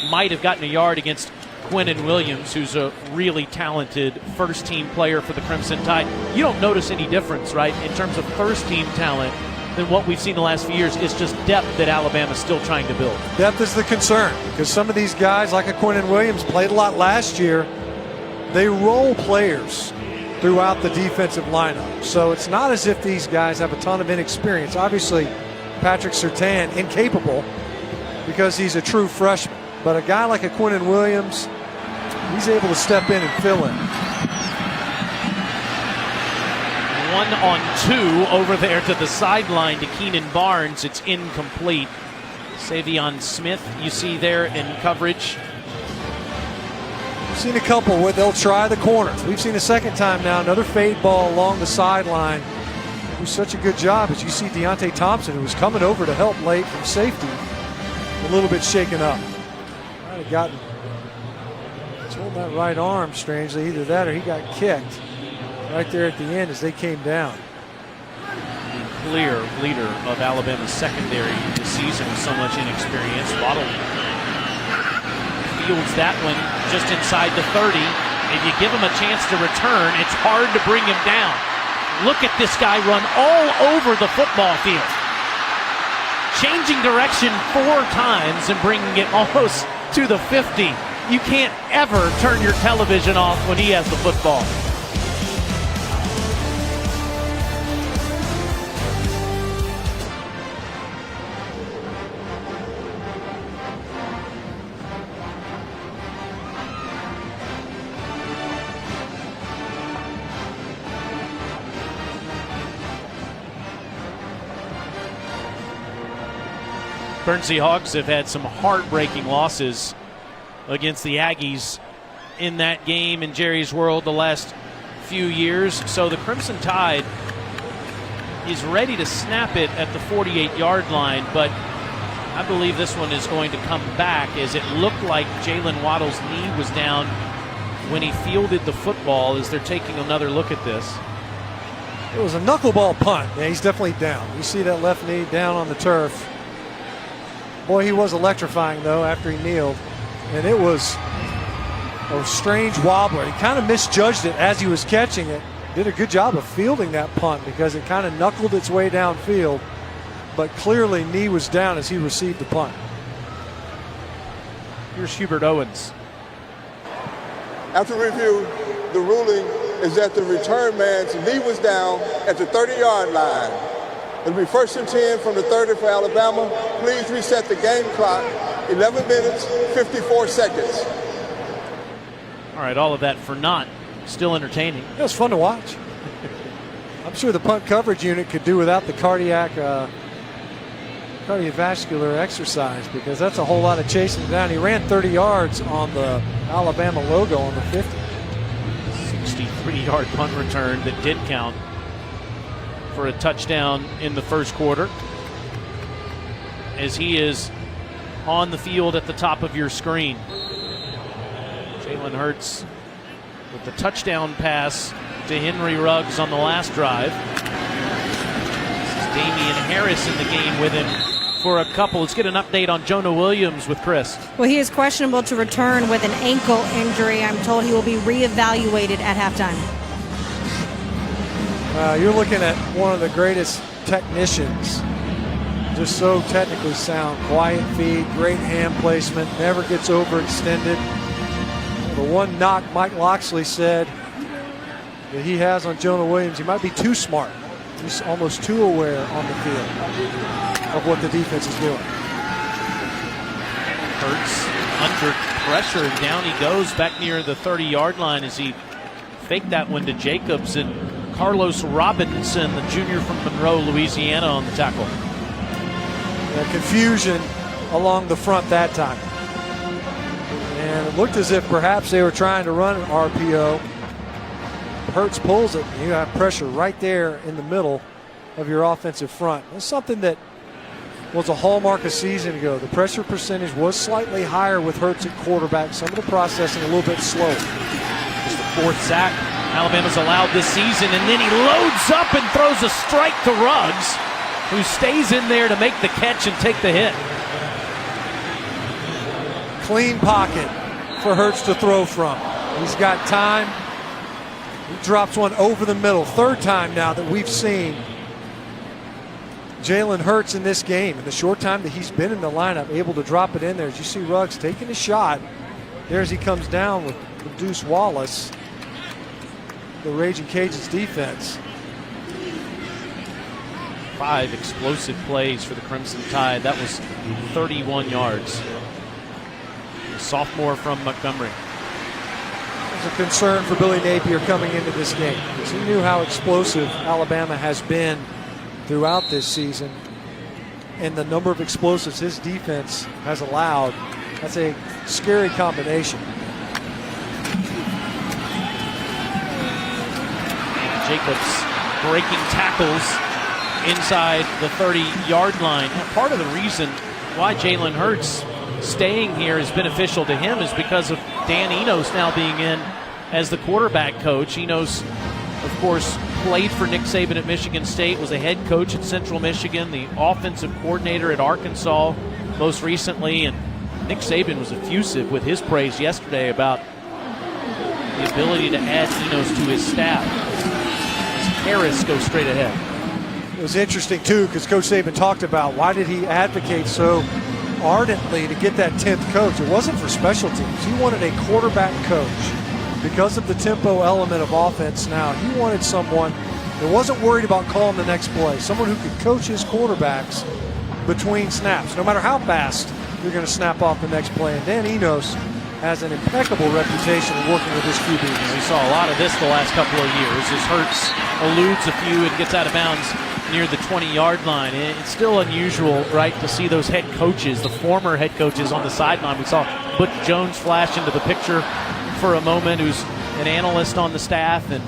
might have gotten a yard against Quinnen Williams, who's a really talented first-team player for the Crimson Tide. You don't notice any difference, right, in terms of first-team talent than what we've seen the last few years. It's just depth that Alabama's still trying to build. Depth is the concern because some of these guys, like a Quinnen Williams, played a lot last year. They roll players throughout the defensive lineup. So it's not as if these guys have a ton of inexperience. Obviously, Patrick Surtain, incapable because he's a true freshman. But a guy like a Quinnen Williams, he's able to step in and fill in. 1-on-2 over there to the sideline to Keenan Barnes. It's incomplete. Savion Smith, you see there in coverage. We've seen a couple where they'll try the corners. We've seen a second time now, another fade ball along the sideline. Do such a good job as you see Deontay Thompson, who was coming over to help late from safety, a little bit shaken up. Might have gotten holding that right arm strangely. Either that or he got kicked right there at the end as they came down. The clear leader of Alabama's secondary this season with so much inexperience. Waddle fields that one just inside the 30. If you give him a chance to return, it's hard to bring him down. Look at this guy run all over the football field. Changing direction 4 times and bringing it almost to the 50. You can't ever turn your television off when he has the football. Guernsey Hogs have had some heartbreaking losses against the Aggies in that game in Jerry's World the last few years. So the Crimson Tide is ready to snap it at the 48-yard line, but I believe this one is going to come back as it looked like Jalen Waddle's knee was down when he fielded the football as they're taking another look at this. It was a knuckleball punt. Yeah, he's definitely down. You see that left knee down on the turf. Boy, he was electrifying, though, after he kneeled. And it was a strange wobbler. He kind of misjudged it as he was catching it. Did a good job of fielding that punt because it kind of knuckled its way downfield. But clearly, knee was down as he received the punt. Here's Hubert Owens. After review, the ruling is that the return man's knee was down at the 30-yard line. It'll be 1st and 10 from the 30 for Alabama. Please reset the game clock. 11 minutes, 54 seconds. All right, all of that for naught. Still entertaining. It was fun to watch. I'm sure the punt coverage unit could do without the cardiovascular exercise because that's a whole lot of chasing down. He ran 30 yards on the Alabama logo on the 50. 63-yard punt return that did count for a touchdown in the first quarter, as he is on the field at the top of your screen. Jalen Hurts with the touchdown pass to Henry Ruggs on the last drive. This is Damian Harris in the game with him for a couple. Let's get an update on Jonah Williams with Chris. Well, he is questionable to return with an ankle injury. I'm told he will be reevaluated at halftime. You're looking at one of the greatest technicians. Just so technically sound. Quiet feet, great hand placement, never gets overextended. The one knock Mike Loxley said that he has on Jonah Williams, he might be too smart. He's almost too aware on the field of what the defense is doing. Hurts under pressure, and down he goes back near the 30-yard line as he faked that one to Jacobs, and Carlos Robinson, the junior from Monroe, Louisiana, on the tackle. Yeah, confusion along the front that time. And it looked as if perhaps they were trying to run an RPO. Hurts pulls it, and you have pressure right there in the middle of your offensive front. It's something that was a hallmark a season ago. The pressure percentage was slightly higher with Hurts at quarterback. Some of the processing a little bit slow. Just the 4th sack Alabama's allowed this season, and then he loads up and throws a strike to Ruggs, who stays in there to make the catch and take the hit. Clean pocket for Hurts to throw from. He's got time. He drops one over the middle. 3rd time now that we've seen Jalen Hurts in this game, in the short time that he's been in the lineup, able to drop it in there. As you see Ruggs taking a shot, there as he comes down with Deuce Wallace, the Raging Cajuns defense. 5 explosive plays for the Crimson Tide. That was 31 yards. A sophomore from Montgomery. There's a concern for Billy Napier coming into this game, because he knew how explosive Alabama has been throughout this season, and the number of explosives his defense has allowed. That's a scary combination. Jacobs breaking tackles inside the 30-yard line. And part of the reason why Jalen Hurts staying here is beneficial to him is because of Dan Enos now being in as the quarterback coach. Enos, of course, played for Nick Saban at Michigan State, was a head coach at Central Michigan, the offensive coordinator at Arkansas most recently, and Nick Saban was effusive with his praise yesterday about the ability to add Enos to his staff. As Harris goes straight ahead. It was interesting, too, because Coach Saban talked about why did he advocate so ardently to get that 10th coach. It wasn't for special teams. He wanted a quarterback coach. Because of the tempo element of offense now, he wanted someone that wasn't worried about calling the next play, someone who could coach his quarterbacks between snaps, no matter how fast you're going to snap off the next play. And Dan Enos has an impeccable reputation of working with his QBs. We saw a lot of this the last couple of years as Hurts eludes a few and gets out of bounds near the 20-yard line. It's still unusual, right, to see those head coaches, the former head coaches on the sideline. We saw Butch Jones flash into the picture for a moment, who's an analyst on the staff, and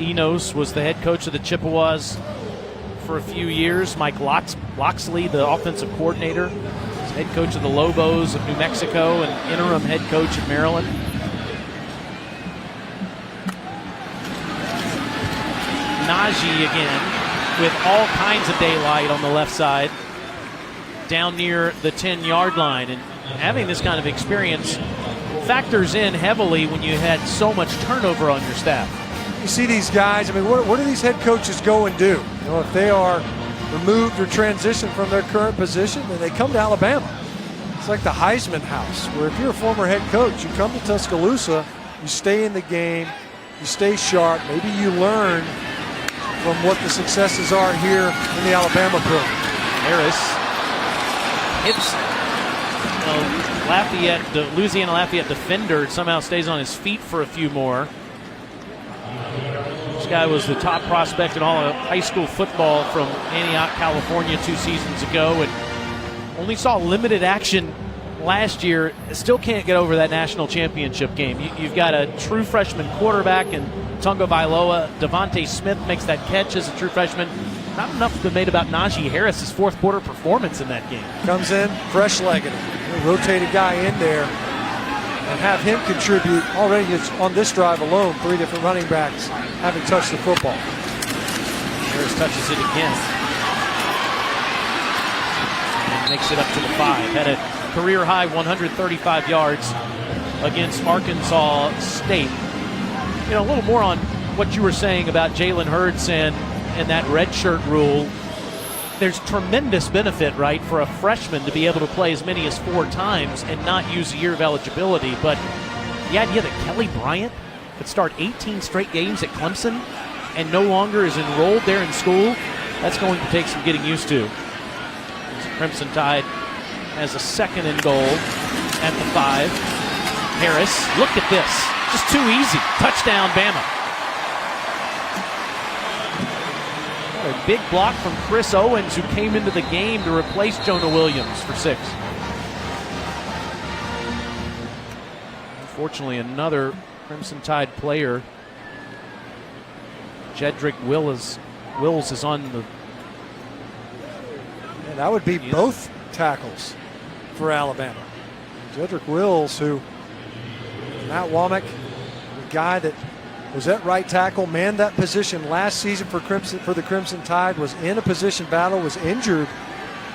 Enos was the head coach of the Chippewas for a few years. Mike Loxley, the offensive coordinator, was head coach of the Lobos of New Mexico and interim head coach in Maryland. Najee again with all kinds of daylight on the left side down near the 10-yard line, and having this kind of experience factors in heavily when you had so much turnover on your staff. You see these guys, I mean, what do these head coaches go and do? You know, if they are removed or transitioned from their current position, then they come to Alabama. It's like the Heisman house, where if you're a former head coach, you come to Tuscaloosa, you stay in the game, you stay sharp, maybe you learn from what the successes are here in the Alabama program. Harris hits Lafayette, the Louisiana Lafayette defender, somehow stays on his feet for a few more. This guy was the top prospect in all of high school football from Antioch, California 2 seasons ago, and only saw limited action last year. Still can't get over that national championship game. You've got a true freshman quarterback in Tunga Vailoa. Devontae Smith makes that catch as a true freshman. Not enough has been made about Najee Harris's fourth quarter performance in that game. Comes in fresh-legged. Rotate a guy in there and have him contribute. Already on this drive alone, 3 different running backs having touched the football. Harris touches it again and makes it up to the 5. Had a career-high 135 yards against Arkansas State. You know, a little more on what you were saying about Jalen Hurts and that redshirt rule. There's tremendous benefit, right, for a freshman to be able to play as many as 4 times and not use a year of eligibility. But the idea that Kelly Bryant could start 18 straight games at Clemson and no longer is enrolled there in school, that's going to take some getting used to. Crimson Tide has a 2nd and goal at the 5. Harris, look at this. Just too easy. Touchdown, Bama. A big block from Chris Owens, who came into the game to replace Jonah Williams for 6. Unfortunately, another Crimson Tide player, Jedrick Wills is on the... And that would be both tackles for Alabama. Jedrick Wills, who Matt Womack, the guy that was at right tackle, manned that position last season for the Crimson Tide, was in a position battle, was injured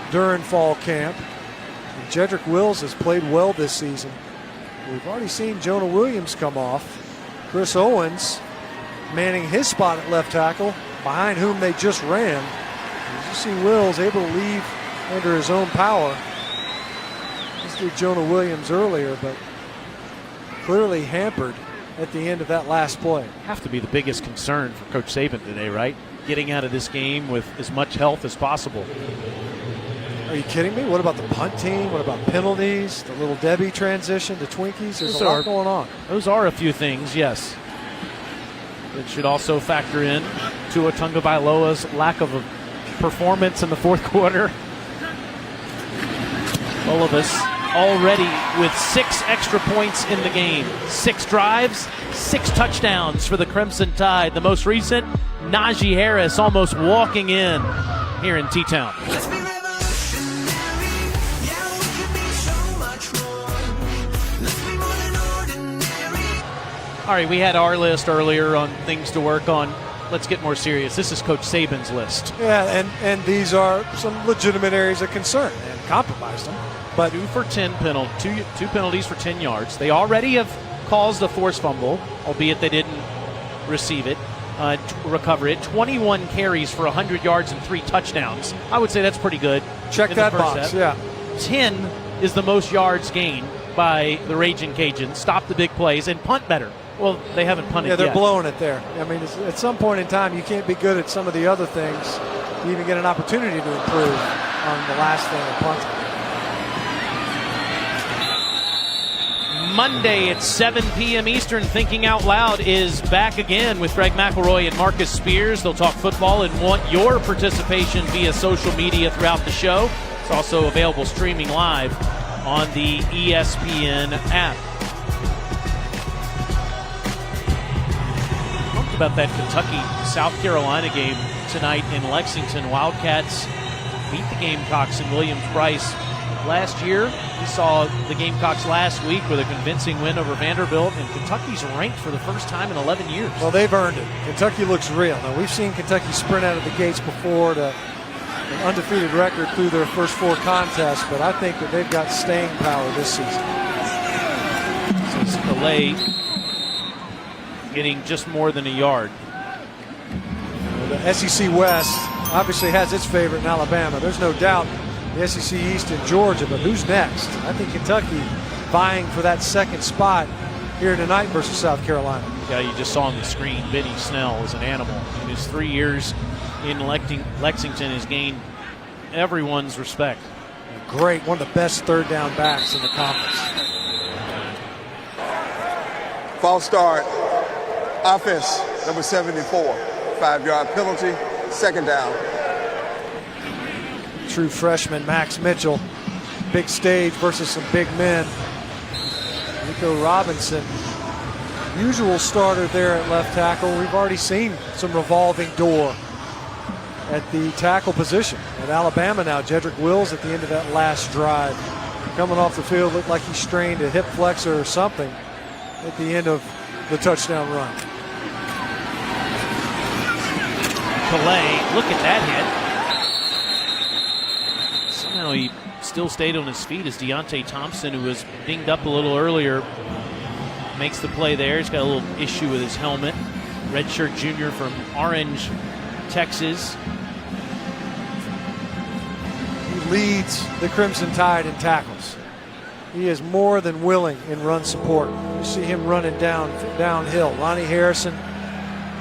during fall camp. And Jedrick Wills has played well this season. We've already seen Jonah Williams come off. Chris Owens manning his spot at left tackle, behind whom they just ran. As you see, Wills able to leave under his own power. This did Jonah Williams earlier, but clearly hampered at the end of that last play. Have to be the biggest concern for Coach Saban today, right? Getting out of this game with as much health as possible. Are you kidding me? What about the punt team? What about penalties? The Little Debbie transition to Twinkies? There's a lot going on. Those are a few things, yes. It should also factor in Tua Tagovailoa's lack of a performance in the fourth quarter. Olavis already with 6 extra points in the game. 6 drives, 6 touchdowns for the Crimson Tide. The most recent, Najee Harris almost walking in here in T-Town. All right, we had our list earlier on things to work on. Let's get more serious. This is Coach Saban's list. Yeah, and these are some legitimate areas of concern, and compromised them. But 2 for 10 penalties, two penalties for 10 yards. They already have caused a forced fumble, albeit they didn't receive it, recover it. 21 carries for 100 yards and 3 touchdowns. I would say that's pretty good. Check that box, yeah. 10 is the most yards gained by the Raging Cajuns. Stop the big plays and punt better. Well, they haven't punted yet. Yeah, they're blowing it there. I mean, at some point in time, you can't be good at some of the other things. You even get an opportunity to improve on the last thing of punting. Monday at 7 p.m. Eastern, Thinking Out Loud is back again with Greg McElroy and Marcus Spears. They'll talk football and want your participation via social media throughout the show. It's also available streaming live on the ESPN app. Talked about that Kentucky-South Carolina game tonight in Lexington. Wildcats beat the Gamecocks in Williams-Brice last year. We saw the Gamecocks last week with a convincing win over Vanderbilt, and Kentucky's ranked for the first time in 11 years. Well, they've earned it. Kentucky looks real. Now, we've seen Kentucky sprint out of the gates before to an undefeated record through their first 4 contests, but I think that they've got staying power this season. This is Calais getting just more than a yard. The SEC West obviously has its favorite in Alabama. There's no doubt the SEC East in Georgia, but who's next? I think Kentucky vying for that second spot here tonight versus South Carolina. Yeah, you just saw on the screen, Benny Snell is an animal. In his 3 years in Lexington has gained everyone's respect. Great, one of the best third down backs in the conference. False start. Offense, number 74. 5-yard penalty, second down. True freshman Max Mitchell. Big stage versus some big men. Nico Robinson, usual starter there at left tackle. We've already seen some revolving door at the tackle position. At Alabama now, Jedrick Wills at the end of that last drive. Coming off the field, looked like he strained a hip flexor or something at the end of the touchdown run. Calais, look at that hit. Somehow he still stayed on his feet as Deontay Thompson, who was dinged up a little earlier, makes the play there. He's got a little issue with his helmet. Redshirt junior from Orange, Texas. He leads the Crimson Tide in tackles. He is more than willing in run support. You see him running downhill. Lonnie Harrison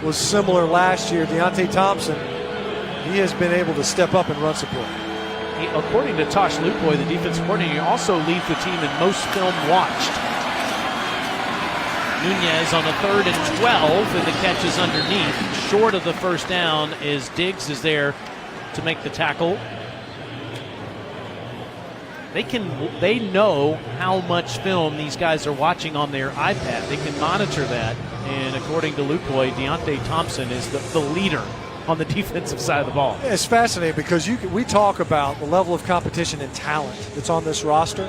was similar last year. Deontay Thompson, he has been able to step up in run support. According to Tosh Lupoy, the defensive coordinator, he also leads the team in most film watched. Nunez on a 3rd and 12, and the catch is underneath. Short of the first down is Diggs is there to make the tackle. They know how much film these guys are watching on their iPad. They can monitor that, and according to Lupoy, Deontay Thompson is the leader on the defensive side of the ball. It's fascinating because we talk about the level of competition and talent that's on this roster.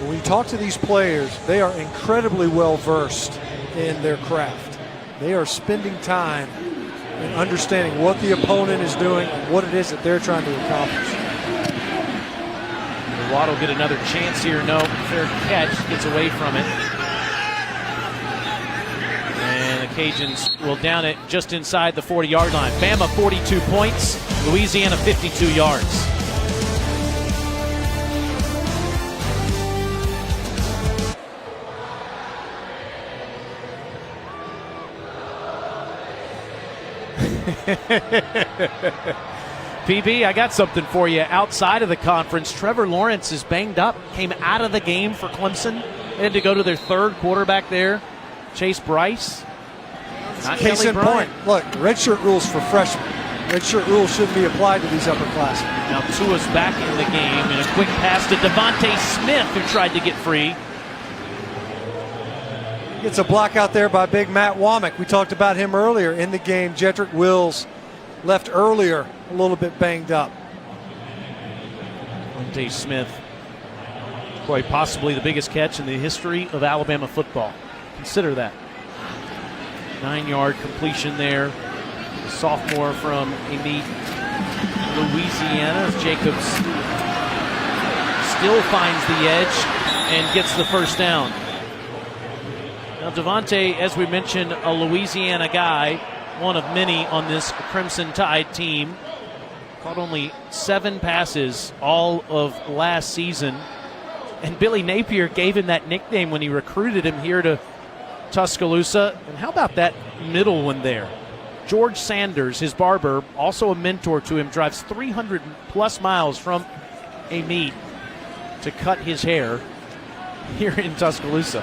When you talk to these players, they are incredibly well versed in their craft. They are spending time in understanding what the opponent is doing and what it is that they're trying to accomplish. Watt will get another chance here. No, fair catch, gets away from it. And And the Cajuns will down it just inside the 40-yard line. Bama 42 points, Louisiana 52 yards. PB, I got something for you. Outside of the conference, Trevor Lawrence is banged up, came out of the game for Clemson. They had to go to their third quarterback there, Chase Bryce. Not Case Kelly in Bryant. point. Look, redshirt rules for freshmen. Redshirt rules shouldn't be applied to these upperclassmen. Now Tua's back in the game in a quick pass to Devontae Smith, who tried to get free. Gets a block out there by big Matt Womack. We talked about him earlier in the game. Jedrick Wills left earlier a little bit banged up. Devontae Smith, quite possibly the biggest catch in the history of Alabama football. Consider that. 9-yard completion there. The sophomore from Amite, Louisiana. Jacobs still finds the edge and gets the first down. Now Devontae, as we mentioned, a Louisiana guy, one of many on this Crimson Tide team. Caught only 7 passes all of last season. And Billy Napier gave him that nickname when he recruited him here to Tuscaloosa. And how about that middle one there? George Sanders, his barber, also a mentor to him, drives 300+ miles from Amite to cut his hair here in Tuscaloosa.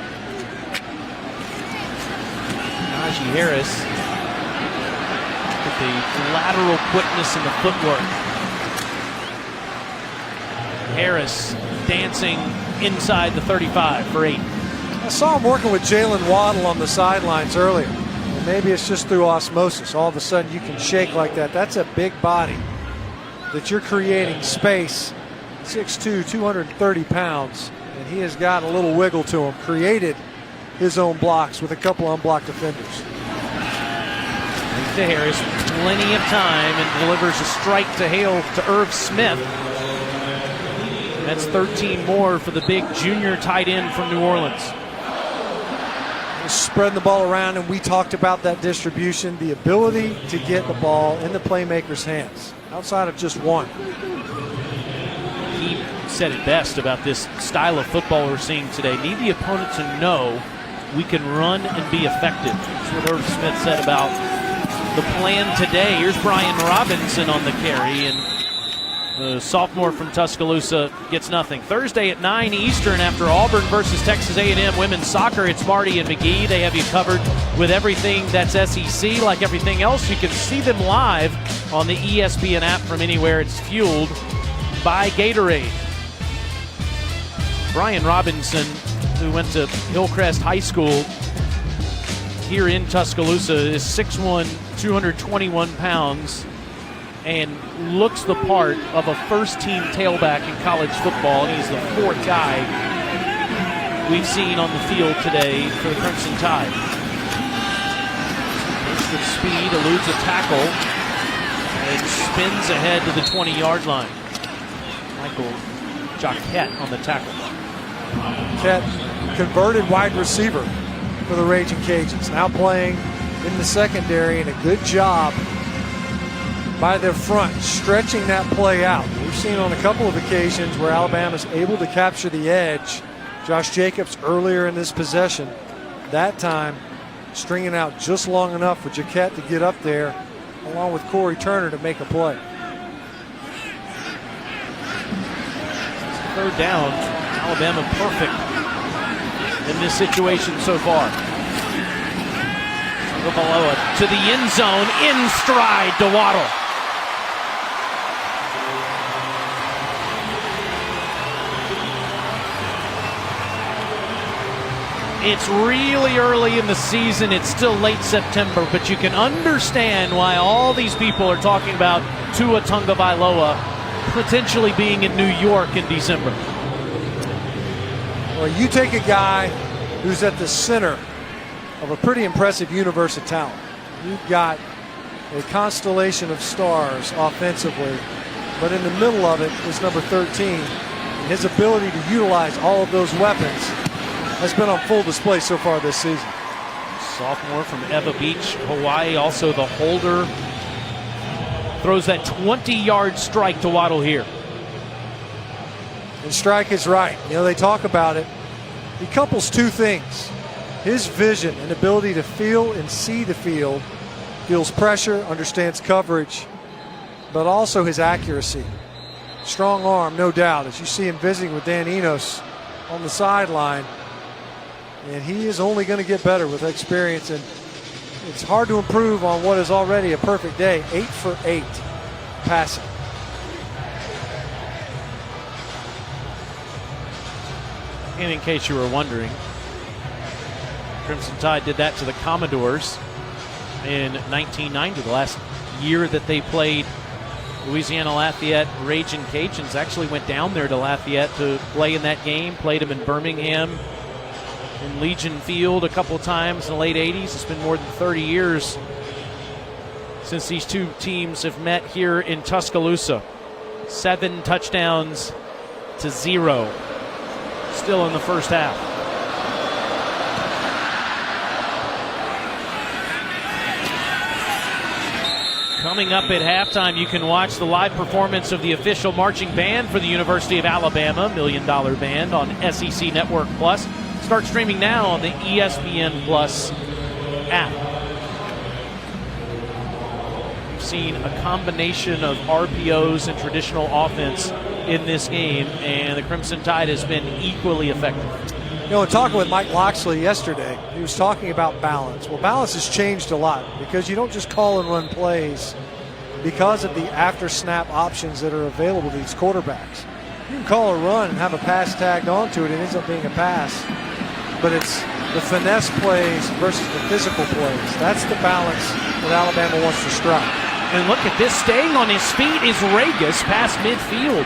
Najee Harris, with the lateral quickness and the footwork. Harris dancing inside the 35 for 8. I saw him working with Jalen Waddle on the sidelines earlier. And maybe it's just through osmosis. All of a sudden you can shake like that. That's a big body that you're creating space. 6'2", 230 pounds. And he has got a little wiggle to him. Created his own blocks with a couple unblocked defenders. To Harris, plenty of time, and delivers a strike to Hale to Irv Smith. That's 13 more for the big junior tight end from New Orleans. Spreading the ball around, and we talked about that distribution, the ability to get the ball in the playmaker's hands, outside of just one. He said it best about this style of football we're seeing today. Need the opponent to know we can run and be effective. That's what Irv Smith said about the plan today. Here's Brian Robinson on the carry, and the sophomore from Tuscaloosa gets nothing. Thursday at 9 Eastern after Auburn versus Texas A&M women's soccer. It's Marty and McGee. They have you covered with everything that's SEC. Like everything else, you can see them live on the ESPN app from anywhere. It's fueled by Gatorade. Brian Robinson, who went to Hillcrest High School here in Tuscaloosa, is 6'1", 221 pounds, and looks the part of a first-team tailback in college football. And he's the 4th guy we've seen on the field today for the Crimson Tide. With speed, eludes a tackle, and spins ahead to the 20-yard line. Michael Jacquette on the tackle. Jacquette, converted wide receiver for the Raging Cajuns, now playing in the secondary, and a good job by their front, stretching that play out. We've seen on a couple of occasions where Alabama's able to capture the edge. Josh Jacobs earlier in this possession, that time stringing out just long enough for Jacquette to get up there, along with Corey Turner, to make a play. Third down, Alabama perfect in this situation so far. Tagovailoa to the end zone, in stride to Waddle. It's really early in the season. It's still late September, but you can understand why all these people are talking about Tua Tagovailoa potentially being in New York in December. Well, you take a guy who's at the center of a pretty impressive universe of talent. You've got a constellation of stars offensively, but in the middle of it is number 13. And his ability to utilize all of those weapons has been on full display so far this season. Sophomore from Eva Beach, Hawaii, also the holder. Throws that 20-yard strike to Waddle here. And Strike is right. You know, they talk about it. He couples two things. His vision and ability to feel and see the field, feels pressure, understands coverage, but also his accuracy. Strong arm, no doubt, as you see him visiting with Dan Enos on the sideline. And he is only going to get better with experience, and it's hard to improve on what is already a perfect day. 8 for 8 passing. And in case you were wondering, Crimson Tide did that to the Commodores in 1990, the last year that they played Louisiana Lafayette. Ragin' Cajuns actually went down there to Lafayette to play in that game, played them in Birmingham, in Legion Field a couple of times in the late 80s. It's been more than 30 years since these two teams have met here in Tuscaloosa. 7 touchdowns to 0. Still in the first half. Coming up at halftime, you can watch the live performance of the official marching band for the University of Alabama, $1 Million Band, on SEC Network Plus. Start streaming now on the ESPN Plus app. We've seen a combination of RPOs and traditional offense in this game, and the Crimson Tide has been equally effective. You know, in talking with Mike Loxley yesterday, he was talking about balance. Well, balance has changed a lot because you don't just call and run plays because of the after-snap options that are available to these quarterbacks. You can call a run and have a pass tagged onto it. It ends up being a pass. But it's the finesse plays versus the physical plays. That's the balance that Alabama wants to strike. And look at this. Staying on his feet is Regas past midfield.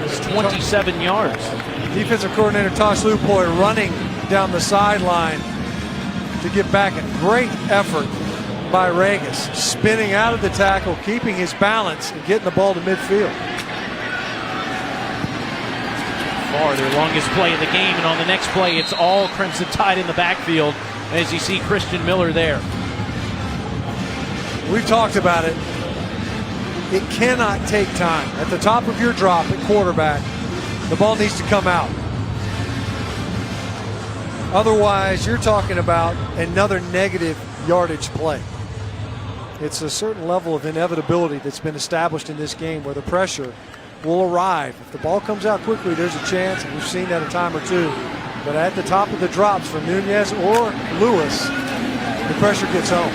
It's 27 yards. Defensive coordinator Tosh Lupoy running down the sideline to get back. A great effort by Regas. Spinning out of the tackle, keeping his balance, and getting the ball to midfield. Far their longest play of the game, and on the next play, it's all Crimson Tide in the backfield as you see Christian Miller there. We've talked about it. It cannot take time. At the top of your drop at quarterback, the ball needs to come out. Otherwise, you're talking about another negative yardage play. It's a certain level of inevitability that's been established in this game where the pressure will arrive. If the ball comes out quickly, there's a chance, and we've seen that a time or two. But at the top of the drops from Nunez or Lewis, the pressure gets home.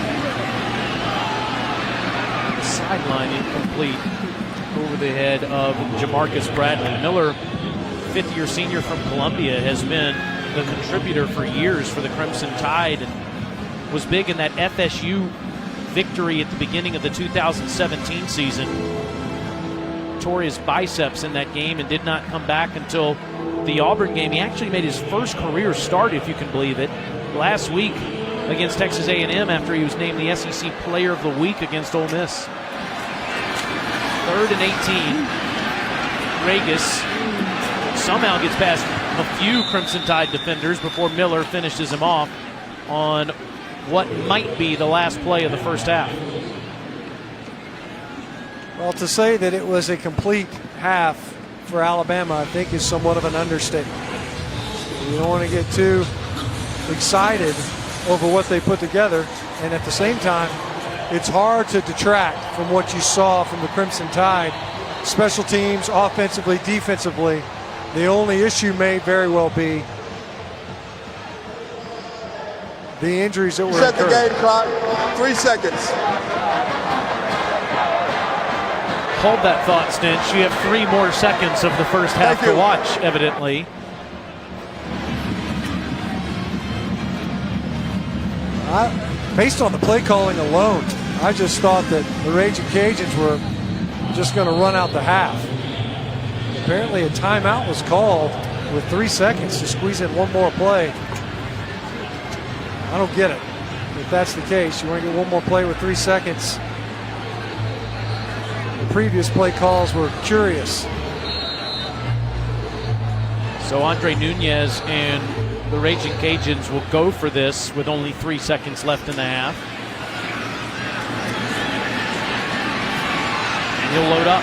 Sideline incomplete over the head of Jamarcus Bradley. Miller, fifth-year senior from Columbia, has been the contributor for years for the Crimson Tide and was big in that FSU victory at the beginning of the 2017 season. Tore his biceps in that game and did not come back until the Auburn game. He actually made his first career start, if you can believe it, last week against Texas A&M after he was named the SEC Player of the Week against Ole Miss. 3rd and 18. Regas somehow gets past a few Crimson Tide defenders before Miller finishes him off on what might be the last play of the first half. Well, to say that it was a complete half for Alabama, I think, is somewhat of an understatement. You don't want to get too excited over what they put together, and at the same time, it's hard to detract from what you saw from the Crimson Tide. Special teams, offensively, defensively. The only issue may very well be the injuries that were Set the occurring. game clock, 3 seconds. Hold that thought, Stinch. You have 3 more seconds of the first half to watch, evidently. Based on the play calling alone, I just thought that the Ragin' Cajuns were just going to run out the half. Apparently a timeout was called with 3 seconds to squeeze in one more play. I don't get it. If that's the case, you want to get one more play with 3 seconds. The previous play calls were curious. So Andre Nunez and the Raging Cajuns will go for this with only 3 seconds left in the half. And he'll load up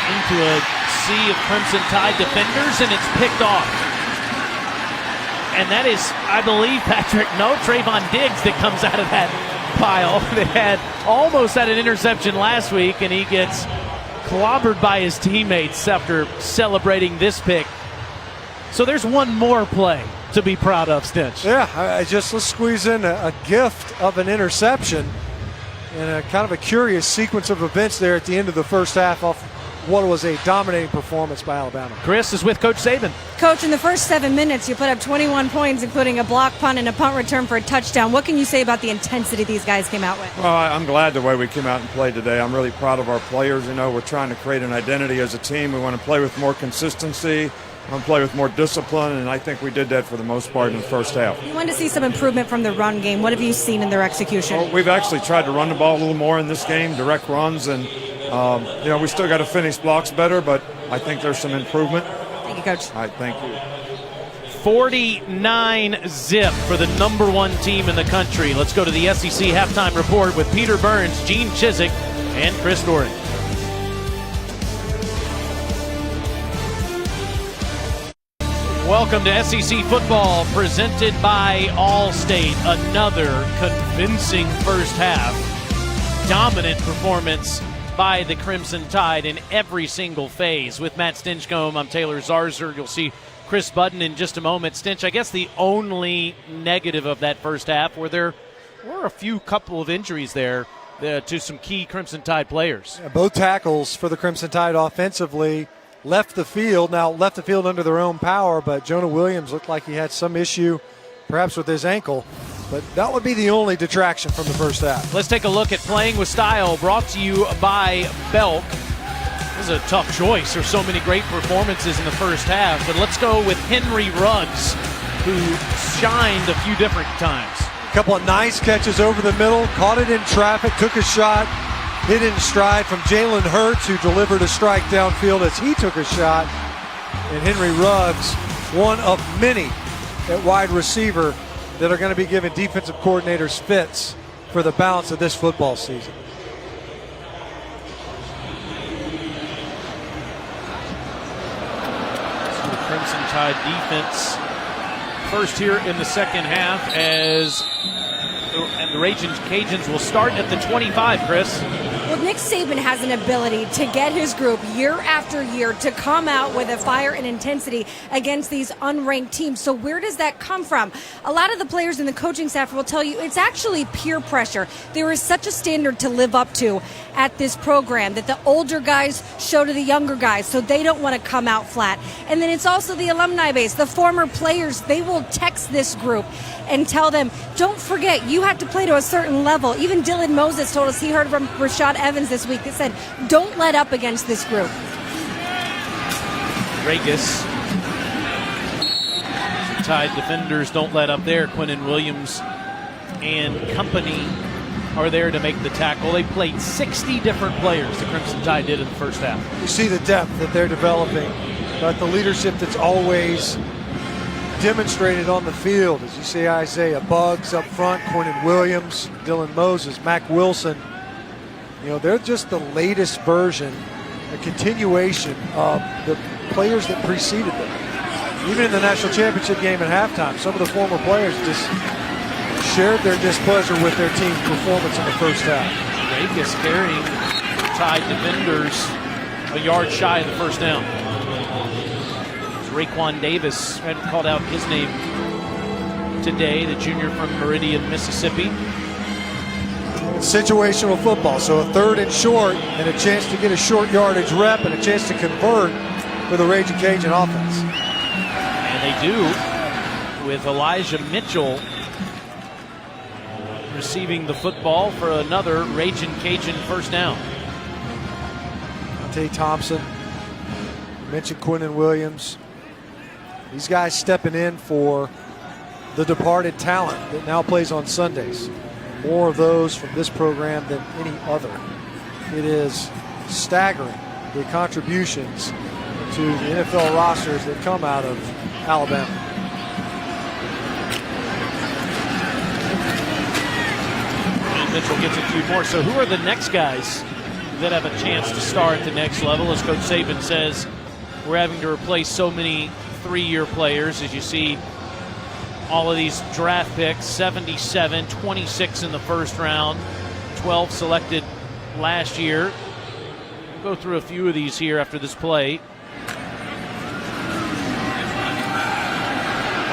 into a sea of Crimson Tide defenders, and it's picked off. And that is, I believe, Trayvon Diggs that comes out of that pile. They almost had an interception last week, and he gets clobbered by his teammates after celebrating this pick. So there's one more play to be proud of, Stinch. Yeah, let's squeeze in a gift of an interception and a kind of a curious sequence of events there at the end of the first half off what was a dominating performance by Alabama. Chris is with Coach Saban. Coach, in the first 7 minutes, you put up 21 points, including a block punt and a punt return for a touchdown. What can you say about the intensity these guys came out with? Well, I'm glad the way we came out and played today. I'm really proud of our players. You know, we're trying to create an identity as a team. We want to play with more consistency. We want to play with more discipline, and I think we did that for the most part in the first half. You wanted to see some improvement from the run game. What have you seen in their execution? Well, we've actually tried to run the ball a little more in this game, direct runs, and we still got to finish blocks better, but I think there's some improvement. Thank you, Coach. All right, thank you. 49-zip for the number 1 team in the country. Let's go to the SEC halftime report with Peter Burns, Gene Chizik, and Chris Doran. Welcome to SEC football, presented by Allstate. Another convincing first half. Dominant performance by the Crimson Tide in every single phase. With Matt Stinchcomb, I'm Taylor Zarzer. You'll see Chris Budden in just a moment. Stinch, I guess the only negative of that first half were there were a couple of injuries there to some key Crimson Tide players. Yeah, both tackles for the Crimson Tide offensively left the field under their own power, but Jonah Williams looked like he had some issue, perhaps with his ankle. But that would be the only detraction from the first half. Let's take a look at Playing with Style, brought to you by Belk. This is a tough choice. There's so many great performances in the first half, but let's go with Henry Ruggs, who shined a few different times. A couple of nice catches over the middle, caught it in traffic, took a shot, hit in stride from Jalen Hurts, who delivered a strike downfield as he took a shot. And Henry Ruggs, one of many at wide receiver that are going to be giving defensive coordinators fits for the balance of this football season. So the Crimson Tide defense first here in the second half, as the Raging Cajuns will start at the 25, Chris. Well, Nick Saban has an ability to get his group year after year to come out with a fire and intensity against these unranked teams. So where does that come from? A lot of the players and the coaching staff will tell you it's actually peer pressure. There is such a standard to live up to at this program that the older guys show to the younger guys, so they don't want to come out flat. And then it's also the alumni base, the former players. They will text this group and tell them, don't forget, you have to play to a certain level. Even Dylan Moses told us he heard from Rashad Evans this week that said, don't let up against this group. Regas. Tide defenders don't let up there. Quinnen Williams and company are there to make the tackle. They played 60 different players, the Crimson Tide did in the first half. You see the depth that they're developing, but the leadership that's always demonstrated on the field. As you see Isaiah Buggs up front, Quinnen Williams, Dylan Moses, Mac Wilson. You know, they're just the latest version, a continuation of the players that preceded them. Even in the national championship game at halftime, some of the former players just shared their displeasure with their team's performance in the first half. Regas carrying Tide defenders a yard shy of the first down. Raekwon Davis, I haven't called out his name today, the junior from Meridian, Mississippi. It's situational football, so a third and short and a chance to get a short yardage rep and a chance to convert for the Raging Cajun offense. And they do, with Elijah Mitchell receiving the football for another Raging Cajun first down. Dante Thompson, you mentioned Quinnen Williams. These guys stepping in for the departed talent that now plays on Sundays. More of those from this program than any other. It is staggering, the contributions to the NFL rosters that come out of Alabama. And Mitchell gets a few more. So who are the next guys that have a chance to start at the next level? As Coach Saban says, we're having to replace so many three-year players. As you see, all of these draft picks, 77, 26 in the first round, 12 selected last year. We'll go through a few of these here after this play.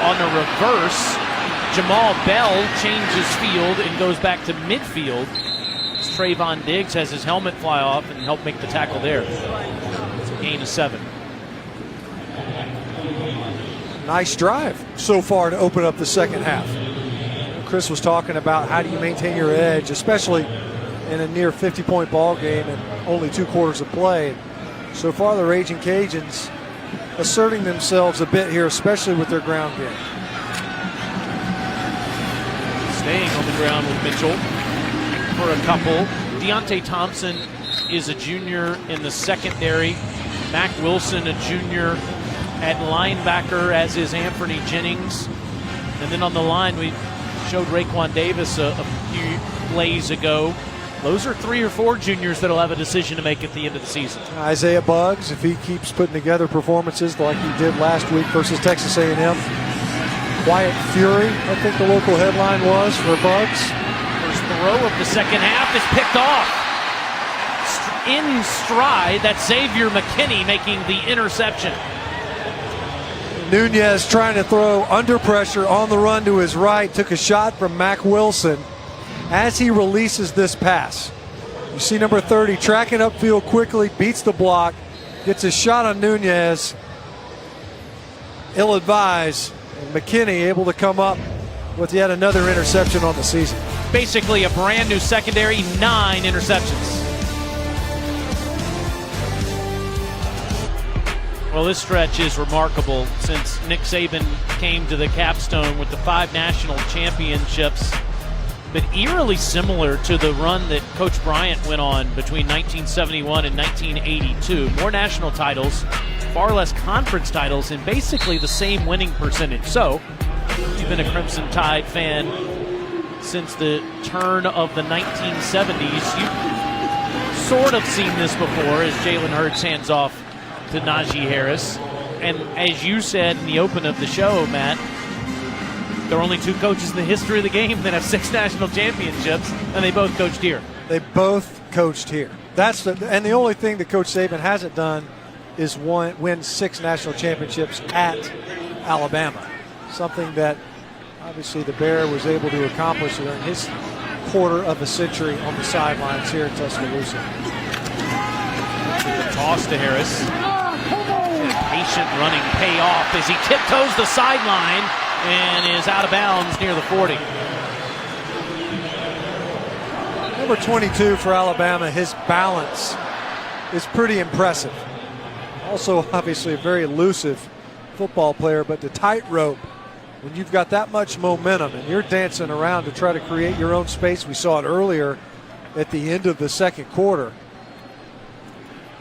On the reverse, Jamal Bell changes field and goes back to midfield. As Trayvon Diggs has his helmet fly off and help make the tackle there. It's a gain of 7. Nice drive so far to open up the second half. Chris was talking about how do you maintain your edge, especially in a near 50-point ball game and only 2 quarters of play. So far, the Raging Cajuns asserting themselves a bit here, especially with their ground game. Staying on the ground with Mitchell for a couple. Deontay Thompson is a junior in the secondary. Mac Wilson, a junior at linebacker, as is Anthony Jennings. And then on the line, we showed Raekwon Davis a few plays ago. Those are 3 or 4 juniors that will have a decision to make at the end of the season. Isaiah Buggs, if he keeps putting together performances like he did last week versus Texas A&M. Quiet Fury, I think the local headline was for Buggs. First throw of the second half is picked off. In stride, that's Xavier McKinney making the interception. Nunez trying to throw under pressure on the run to his right. Took a shot from Mac Wilson as he releases this pass. You see number 30 tracking upfield quickly, beats the block, gets a shot on Nunez. Ill-advised. And McKinney able to come up with yet another interception on the season. Basically a brand new secondary, 9 interceptions. Well, this stretch is remarkable since Nick Saban came to the capstone with the 5 national championships, but eerily similar to the run that Coach Bryant went on between 1971 and 1982. More national titles, far less conference titles, and basically the same winning percentage. So, you've been a Crimson Tide fan since the turn of the 1970s. You've sort of seen this before as Jalen Hurts hands off to Najee Harris. And as you said in the open of the show, Matt, there are only 2 coaches in the history of the game that have 6 national championships, and they both coached here. They both coached here. And the only thing that Coach Saban hasn't done is win 6 national championships at Alabama. Something that obviously the Bear was able to accomplish during his quarter of a century on the sidelines here in Tuscaloosa. The toss to Harris. Patient running payoff as he tiptoes the sideline and is out of bounds near the 40. Number 22 for Alabama, his balance is pretty impressive. Also, obviously, a very elusive football player, but the tightrope, when you've got that much momentum and you're dancing around to try to create your own space, we saw it earlier at the end of the second quarter.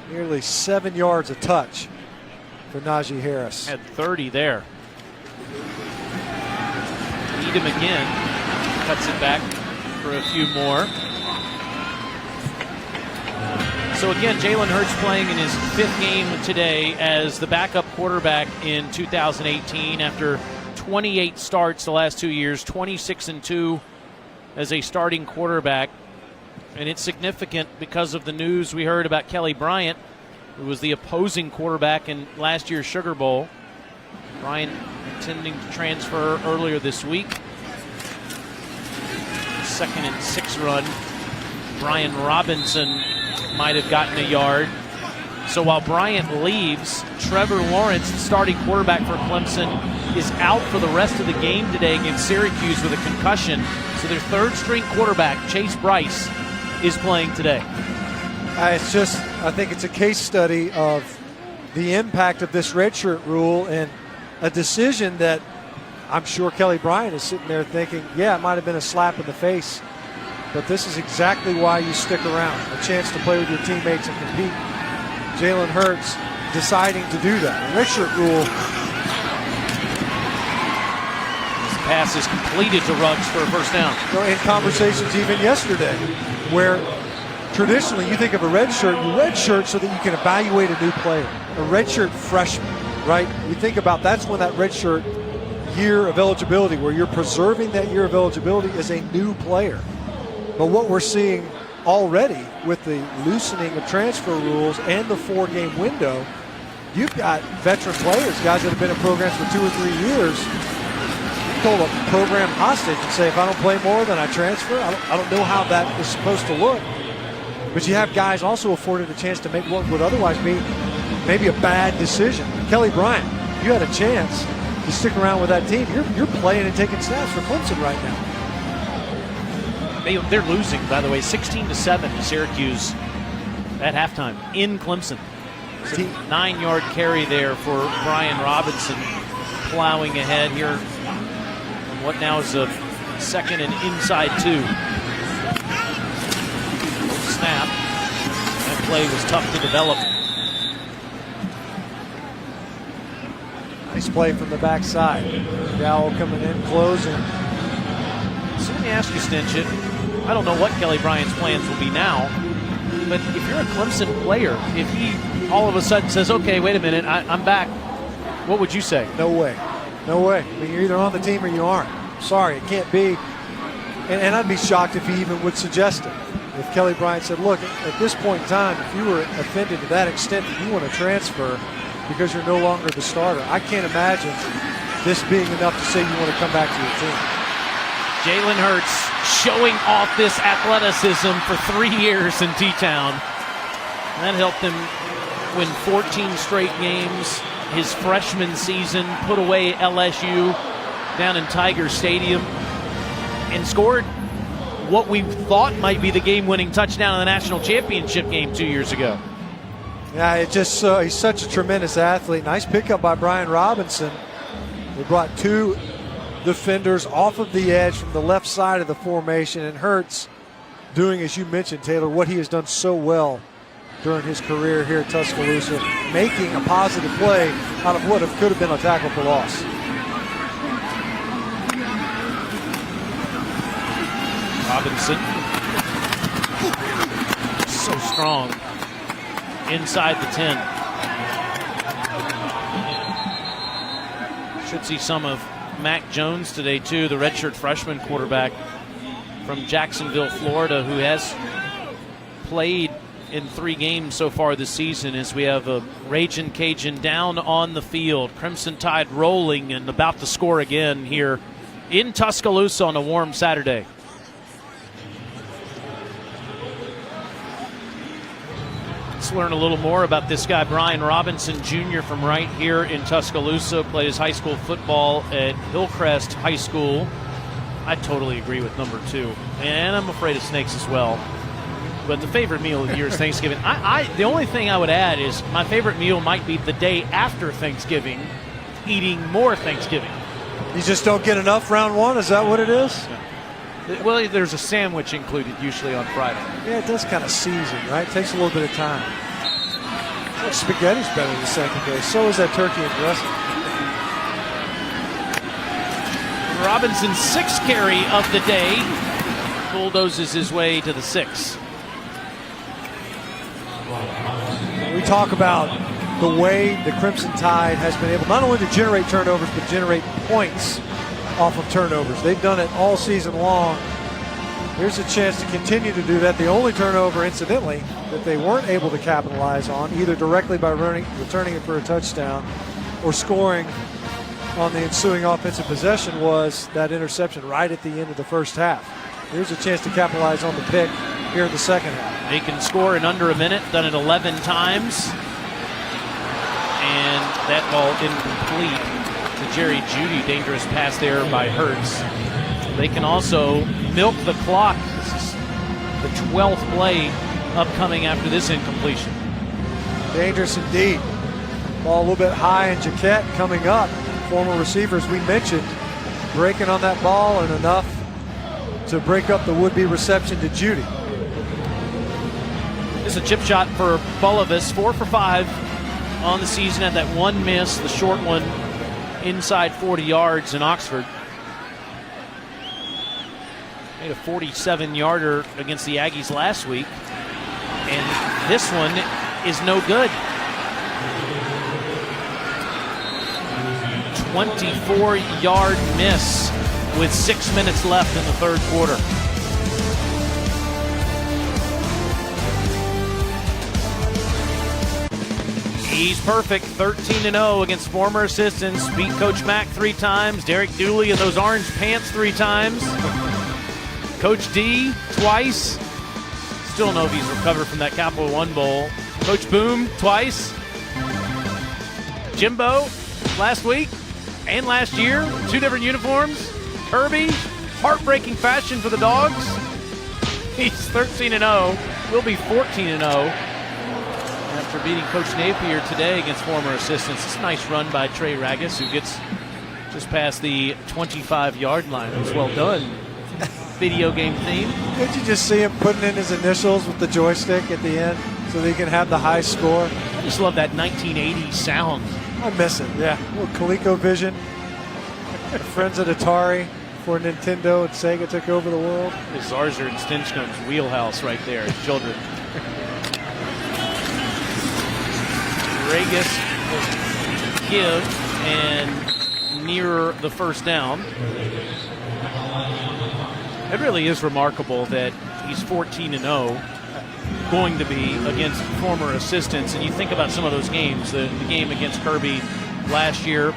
Nearly 7 yards a touch for Najee Harris. Had 30 there. Need him again. Cuts it back for a few more. So again, Jalen Hurts playing in his 5th game today as the backup quarterback in 2018 after 28 starts the last 2 years, 26-2 as a starting quarterback. And it's significant because of the news we heard about Kelly Bryant, who was the opposing quarterback in last year's Sugar Bowl. Bryant intending to transfer earlier this week. 2nd and 6 run. Brian Robinson might have gotten a yard. So while Bryant leaves, Trevor Lawrence, starting quarterback for Clemson, is out for the rest of the game today against Syracuse with a concussion. So their 3rd string quarterback, Chase Bryce, is playing today. I think it's a case study of the impact of this redshirt rule and a decision that I'm sure Kelly Bryant is sitting there thinking, yeah, it might have been a slap in the face, but this is exactly why you stick around. A chance to play with your teammates and compete. Jalen Hurts deciding to do that. The redshirt rule. This pass is completed to Ruggs for a first down. In conversations even yesterday, where traditionally you think of a redshirt, you redshirt so that you can evaluate a new player, a redshirt freshman, right? You think about that's when that redshirt year of eligibility, where you're preserving that year of eligibility as a new player. But what we're seeing already with the loosening of transfer rules and the 4-game window, you've got veteran players, guys that have been in programs for 2 or 3 years. You hold a program hostage and say, if I don't play more, then I transfer. I don't know how that is supposed to look. But you have guys also afforded a chance to make what would otherwise be maybe a bad decision. Kelly Bryant, you had a chance to stick around with that team. You're playing and taking snaps for Clemson right now. They're losing, by the way, 16-7 to Syracuse at halftime in Clemson. It's a 9-yard carry there for Brian Robinson, plowing ahead here on what now is a 2nd and inside 2. Snap. That play was tough to develop. Nice play from the backside. Dowell coming in, closing. So let me ask you, Stinch, I don't know what Kelly Bryant's plans will be now, but if you're a Clemson player, if he all of a sudden says, okay, wait a minute, I'm back, what would you say? No way. No way. I mean, you're either on the team or you aren't. Sorry, it can't be. And I'd be shocked if he even would suggest it. If Kelly Bryant said, look, at this point in time, if you were offended to that extent that you want to transfer because you're no longer the starter, I can't imagine this being enough to say you want to come back to your team. Jalen Hurts showing off this athleticism for 3 years in T-Town. That helped him win 14 straight games. His freshman season, put away LSU down in Tiger Stadium and scored what we thought might be the game-winning touchdown in the national championship game 2 years ago. Yeah, he's such a tremendous athlete. Nice pickup by Brian Robinson. They brought 2 defenders off of the edge from the left side of the formation, and Hurts doing, as you mentioned, Taylor, what he has done so well during his career here at Tuscaloosa, making a positive play out of what could have been a tackle for loss. Robinson, so strong inside the 10. Should see some of Mac Jones today, too, the redshirt freshman quarterback from Jacksonville, Florida, who has played in 3 games so far this season, as we have a Ragin' Cajun down on the field. Crimson Tide rolling and about to score again here in Tuscaloosa on a warm Saturday. Let's learn a little more about this guy, Brian Robinson Jr. from right here in Tuscaloosa. Played his high school football at Hillcrest High School. I totally agree with number 2. And I'm afraid of snakes as well. But the favorite meal of the year is Thanksgiving. The only thing I would add is my favorite meal might be the day after Thanksgiving, eating more Thanksgiving. You just don't get enough round 1? Is that what it is? Yeah. Well, there's a sandwich included usually on Friday. Yeah, it does kind of season, right? It takes a little bit of time. Well, spaghetti's better the second day. So is that turkey and dressing. Robinson's 6th carry of the day bulldozes his way to the 6. We talk about the way the Crimson Tide has been able not only to generate turnovers, but generate points off of turnovers. They've done it all season long. Here's a chance to continue to do that. The only turnover, incidentally, that they weren't able to capitalize on, either directly by returning it for a touchdown or scoring on the ensuing offensive possession, was that interception right at the end of the first half. Here's a chance to capitalize on the pick here in the second half. They can score in under a minute, done it 11 times. And that ball incomplete to Jerry Jeudy. Dangerous pass there by Hurts. They can also milk the clock. This is the 12th play upcoming after this incompletion. Dangerous indeed. Ball a little bit high, and Jaquette coming up. Former receivers we mentioned breaking on that ball, and enough to break up the would-be reception to Jeudy. This is a chip shot for Bulovis, 4 for 5. on the season, had that one miss, the short one inside 40 yards in Oxford. Made a 47-yarder against the Aggies last week. And this one is no good. 24-yard miss with 6 minutes left in the third quarter. He's perfect, 13-0 against former assistants. Beat Coach Mack 3 times, Derek Dooley in those orange pants 3 times, Coach D twice. Still don't know if he's recovered from that Capital One Bowl. Coach Boom twice. Jimbo last week and last year, 2 different uniforms. Kirby, heartbreaking fashion for the Dogs. He's 13-0, will be 14-0 after beating Coach Napier today against former assistants. It's a nice run by Trey Ragus, who gets just past the 25-yard line. It was well done. Video game theme. Did you just see him putting in his initials with the joystick at the end so that he can have the high score? I just love that 1980s sound. I miss it, yeah. A little ColecoVision. Friends at Atari before Nintendo and Sega took over the world. It's Zarzer and Stinchcombe's wheelhouse right there as children. Ragus will give and near the first down. It really is remarkable that he's 14-0, going to be against former assistants. And you think about some of those games, the game against Kirby last year.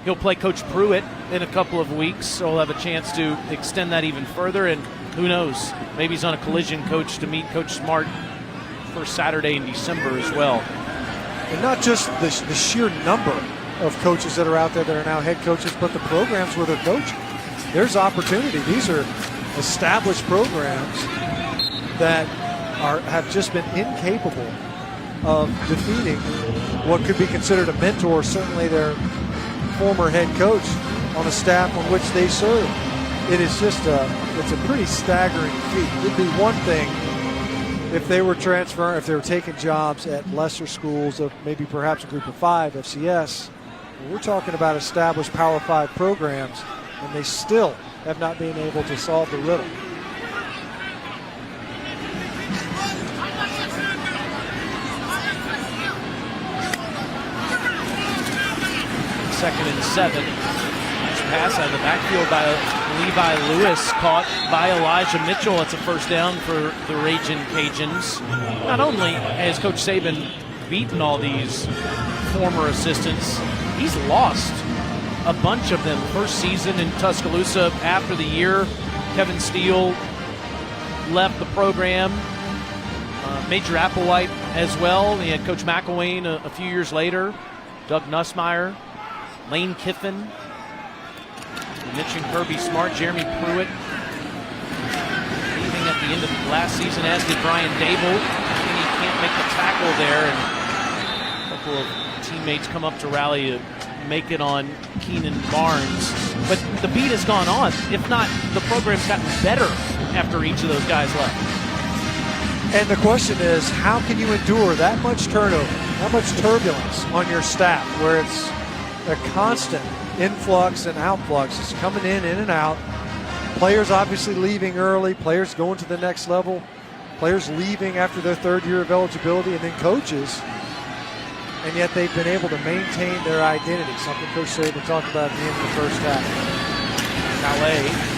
He'll play Coach Pruitt in a couple of weeks, so he'll have a chance to extend that even further. And who knows, maybe he's on a collision coach to meet Coach Smart for Saturday in December as well. And not just the sheer number of coaches that are out there that are now head coaches, but the programs where they're coaching. There's opportunity. These are established programs that have just been incapable of defeating what could be considered a mentor, certainly their former head coach on the staff on which they serve. It is just it's a pretty staggering feat. It'd be one thing if they were transferring, if they were taking jobs at lesser schools of maybe perhaps a group of 5, FCS. We're talking about established Power 5 programs, and they still have not been able to solve the riddle. Second and 7. Nice pass out of the backfield by Levi Lewis, caught by Elijah Mitchell. It's a first down for the Ragin' Cajuns. Not only has Coach Saban beaten all these former assistants, he's lost a bunch of them. First season in Tuscaloosa after the year Kevin Steele left the program. Major Applewhite as well. He had Coach McElwain a few years later. Doug Nussmeier, Lane Kiffin. You mentioned Kirby Smart, Jeremy Pruitt leaving at the end of last season, as did Brian Dable. And he can't make the tackle there, and a couple of teammates come up to rally to make it on Keenan Barnes. But the beat has gone on. If not, the program's gotten better after each of those guys left. And the question is, how can you endure that much turnover, that much turbulence on your staff, where it's a constant influx and outflux? It's coming in and out. Players obviously leaving early, players going to the next level, players leaving after their third year of eligibility, and then coaches. And yet they've been able to maintain their identity, something Coach Saban talked about at the end of the first half. Calais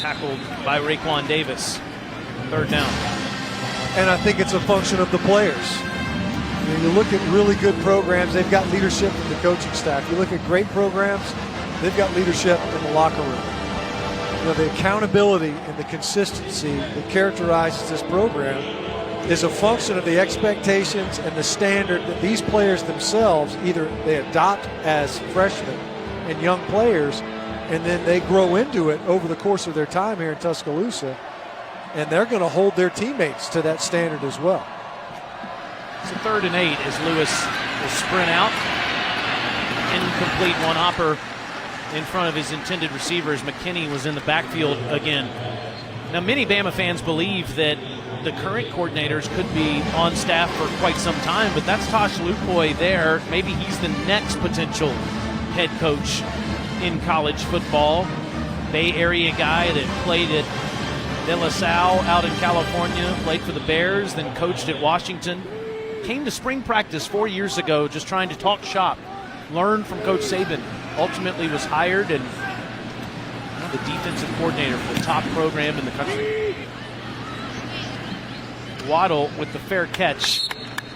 tackled by Raekwon Davis. Third down. And I think it's a function of the players. You look at really good programs, they've got leadership from the coaching staff. You look at great programs, they've got leadership in the locker room. The accountability and the consistency that characterizes this program is a function of the expectations and the standard that these players themselves, either they adopt as freshmen and young players, and then they grow into it over the course of their time here in Tuscaloosa, and they're going to hold their teammates to that standard as well. It's a 3rd and 8 as Lewis will sprint out. Incomplete, one hopper in front of his intended receivers. McKinney was in the backfield again. Now, many Bama fans believe that the current coordinators could be on staff for quite some time, but that's Tosh Lupoy there. Maybe he's the next potential head coach in college football. Bay Area guy that played at De La Salle out in California, played for the Bears, then coached at Washington. Came to spring practice 4 years ago just trying to talk shop, learn from Coach Saban. Ultimately was hired and the defensive coordinator for the top program in the country. Waddle with the fair catch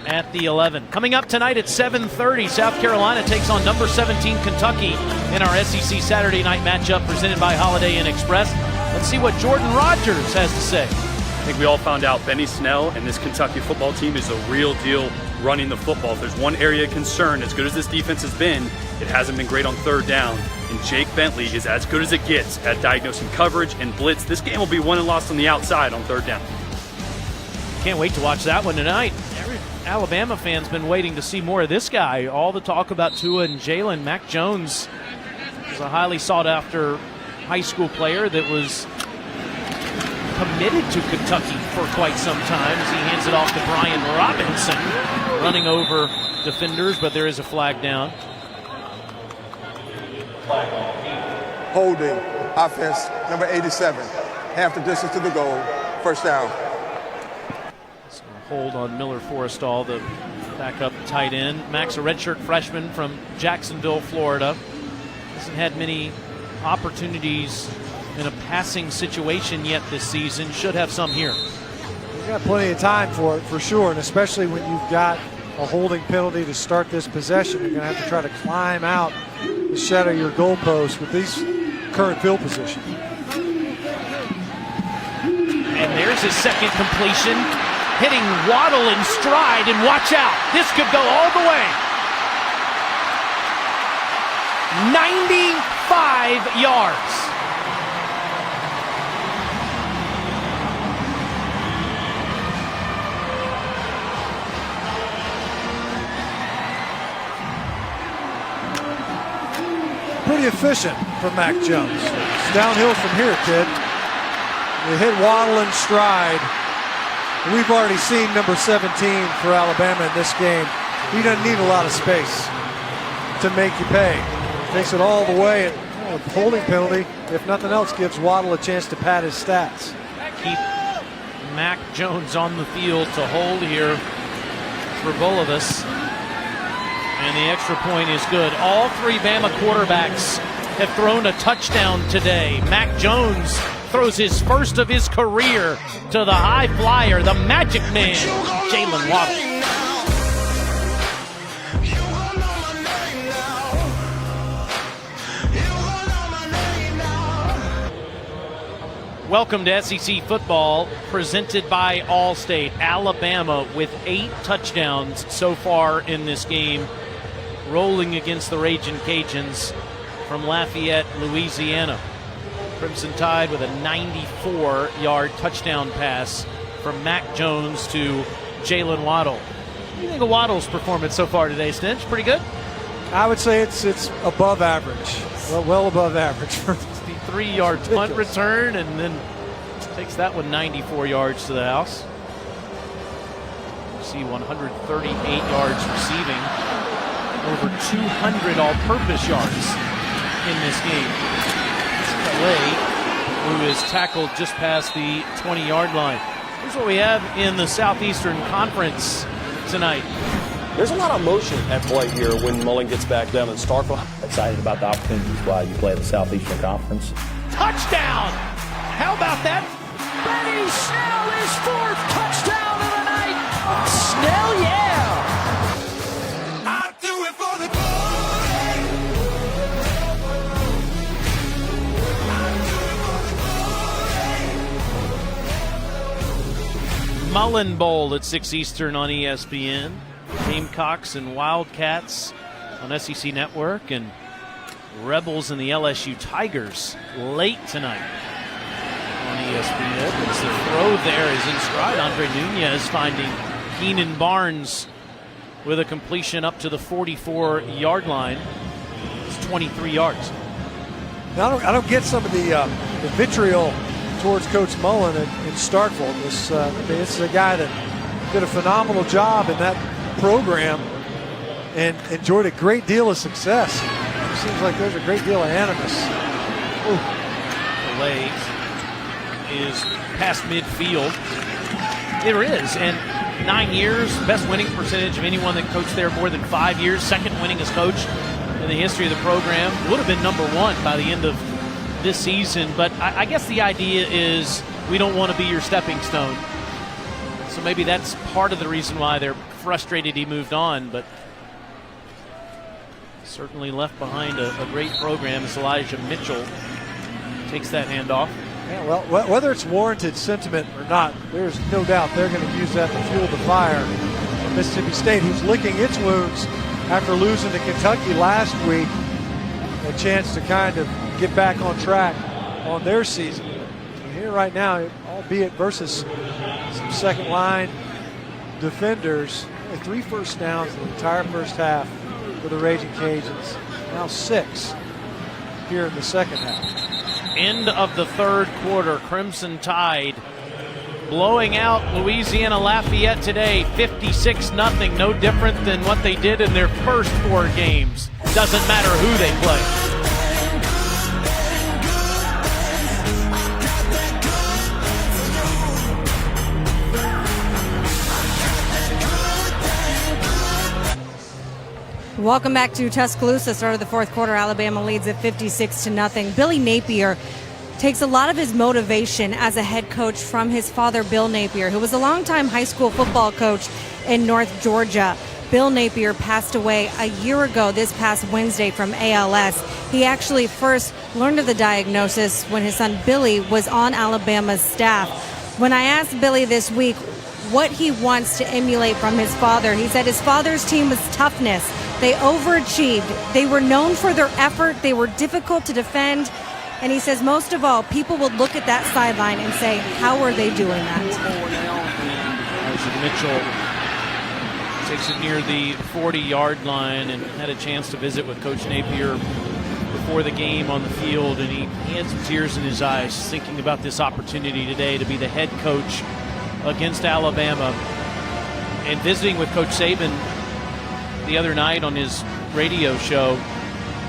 at the 11. Coming up tonight at 7:30, South Carolina takes on number 17 Kentucky in our SEC Saturday night matchup presented by Holiday Inn Express. Let's see what Jordan Rogers has to say. I think we all found out Benny Snell and this Kentucky football team is a real deal running the football. If there's one area of concern, as good as this defense has been, it hasn't been great on third down. And Jake Bentley is as good as it gets at diagnosing coverage and blitz. This game will be won and lost on the outside on third down. Can't wait to watch that one tonight. Every Alabama fan's been waiting to see more of this guy. All the talk about Tua and Jalen. Mac Jones is a highly sought-after high school player that was committed to Kentucky for quite some time as he hands it off to Brian Robinson, running over defenders, but there is a flag down. Holding, offense, number 87. Half the distance to the goal, first down. So a hold on Miller Forrestall, the backup tight end. Mac's a redshirt freshman from Jacksonville, Florida. Hasn't had many opportunities in a passing situation yet this season. Should have some here. We've got plenty of time for it, for sure, and especially when you've got a holding penalty to start this possession. You're going to have to try to climb out the shadow of your goalpost with these current field position. And there's his second completion, hitting Waddle in stride, and watch out, this could go all the way. 95 yards. Pretty efficient from Mac Jones. It's downhill from here, kid. They hit Waddle in stride. We've already seen number 17 for Alabama in this game. He doesn't need a lot of space to make you pay. Takes it all the way. A holding penalty, if nothing else, gives Waddle a chance to pad his stats. Keep Mac Jones on the field to hold here for Bulovas. And the extra point is good. All three Bama quarterbacks have thrown a touchdown today. Mac Jones throws his first of his career to the high flyer, the magic man, Jalen Waddle. Welcome to SEC football, presented by Allstate. Alabama with 8 touchdowns so far in this game, rolling against the Ragin' Cajuns from Lafayette, Louisiana. Crimson Tide with a 94-yard touchdown pass from Mac Jones to Jalen Waddle. What do you think of Waddle's performance so far today, Stinch? Pretty good? I would say it's above average. Well above average. 53-yard punt return, and then takes that one 94 yards to the house. You see 138 yards receiving, over 200 all-purpose yards in this game. Clay, who is tackled just past the 20-yard line. Here's what we have in the Southeastern Conference tonight. There's a lot of emotion at play here when Mullen gets back down in Starkville. Excited about the opportunities while you play the Southeastern Conference. Touchdown! How about that? Benny Snell, his 4th touchdown of the night. Snell, yeah! I do it for the Mullen Bowl at 6 Eastern on ESPN. Gamecocks and Wildcats on SEC Network, and Rebels and the LSU Tigers late tonight on ESPN. As the throw there is in stride. Andre Nunez finding Keenan Barnes with a completion up to the 44-yard line. It's 23 yards. Now, I don't get some of the vitriol towards Coach Mullen in Starkville. This is a guy that did a phenomenal job in that program and enjoyed a great deal of success. It seems like there's a great deal of animus. Delay is past midfield. There is, and 9 years, best winning percentage of anyone that coached there more than 5 years, second winningest coach in the history of the program. Would have been number one by the end of this season, but I guess the idea is we don't want to be your stepping stone. So maybe that's part of the reason why they're frustrated he moved on, but certainly left behind a great program as Elijah Mitchell takes that handoff. Yeah, well, whether it's warranted sentiment or not, there's no doubt they're going to use that to fuel the fire. And Mississippi State, who's licking its wounds after losing to Kentucky last week, a chance to kind of get back on track on their season. And here right now, albeit versus some second line defenders, 3 first downs in the entire first half for the Raging Cajuns. Now 6 here in the second half. End of the third quarter, Crimson Tide blowing out Louisiana Lafayette today, 56-0, no different than what they did in their first 4 games. Doesn't matter who they play. Welcome back to Tuscaloosa. Start of the fourth quarter, Alabama leads at 56-0. Billy Napier takes a lot of his motivation as a head coach from his father, Bill Napier, who was a longtime high school football coach in North Georgia. Bill Napier passed away a year ago this past Wednesday from ALS. He actually first learned of the diagnosis when his son Billy was on Alabama's staff. When I asked Billy this week what he wants to emulate from his father, he said his father's team was toughness. They overachieved. They were known for their effort. They were difficult to defend. And he says most of all, people would look at that sideline and say, how are they doing that? Mitchell takes it near the 40-yard line and had a chance to visit with Coach Napier before the game on the field. And he had some tears in his eyes thinking about this opportunity today to be the head coach against Alabama. And visiting with Coach Saban the other night on his radio show,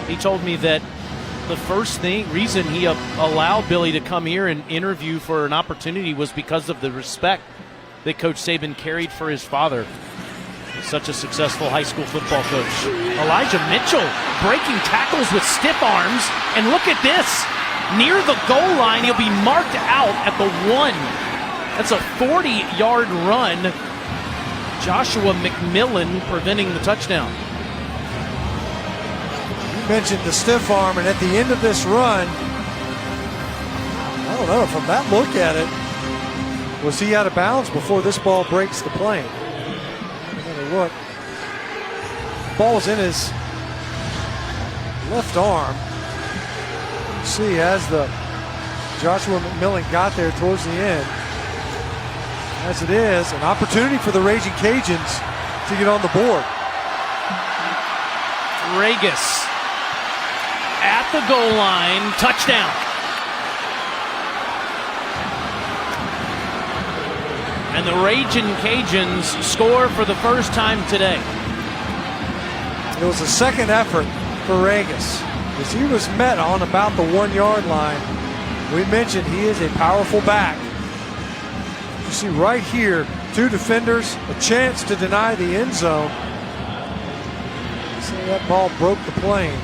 he told me that the first reason he allowed Billy to come here and interview for an opportunity was because of the respect that Coach Saban carried for his father. Such a successful high school football coach. Elijah Mitchell breaking tackles with stiff arms, and look at this. Near the goal line, he'll be marked out at the 1. That's a 40-yard run. Joshua McMillan preventing the touchdown. You mentioned the stiff arm, and at the end of this run, I don't know, from that look at it, was he out of bounds before this ball breaks the plane? Another look. Ball's in his left arm. You see, as the Joshua McMillan got there towards the end, as it is, an opportunity for the Raging Cajuns to get on the board. Regis at the goal line, touchdown. And the Raging Cajuns score for the first time today. It was a second effort for Regis, as he was met on about the 1-yard line. We mentioned he is a powerful back. You see right here, 2 defenders, a chance to deny the end zone. So that ball broke the plane.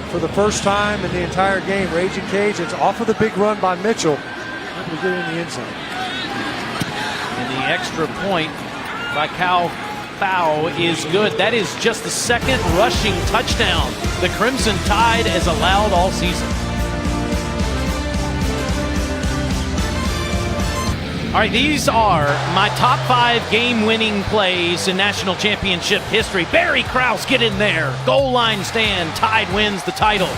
For the first time in the entire game, Raging Cajuns off of the big run by Mitchell, able to get in the end zone. And the extra point by Cal Fowl is good. That is just the second rushing touchdown the Crimson Tide has allowed all season. All right, these are my top 5 game-winning plays in national championship history. Barry Krause, get in there. Goal line stand. Tide wins the title.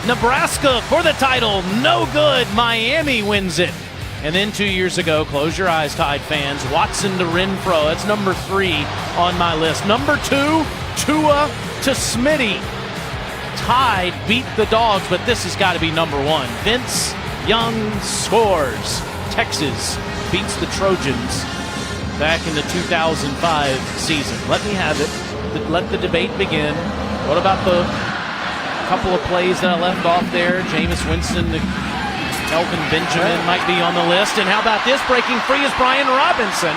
Nebraska for the title. No good. Miami wins it. And then 2 years ago, close your eyes, Tide fans, Watson to Renfro. That's number 3 on my list. Number 2, Tua to Smitty. Tide beat the Dogs, but this has got to be number 1. Vince Young scores. Texas beats the Trojans back in the 2005 season. Let me have it. Let the debate begin. What about the couple of plays that I left off there? Jameis Winston, Elvin Benjamin might be on the list. And how about this? Breaking free is Brian Robinson.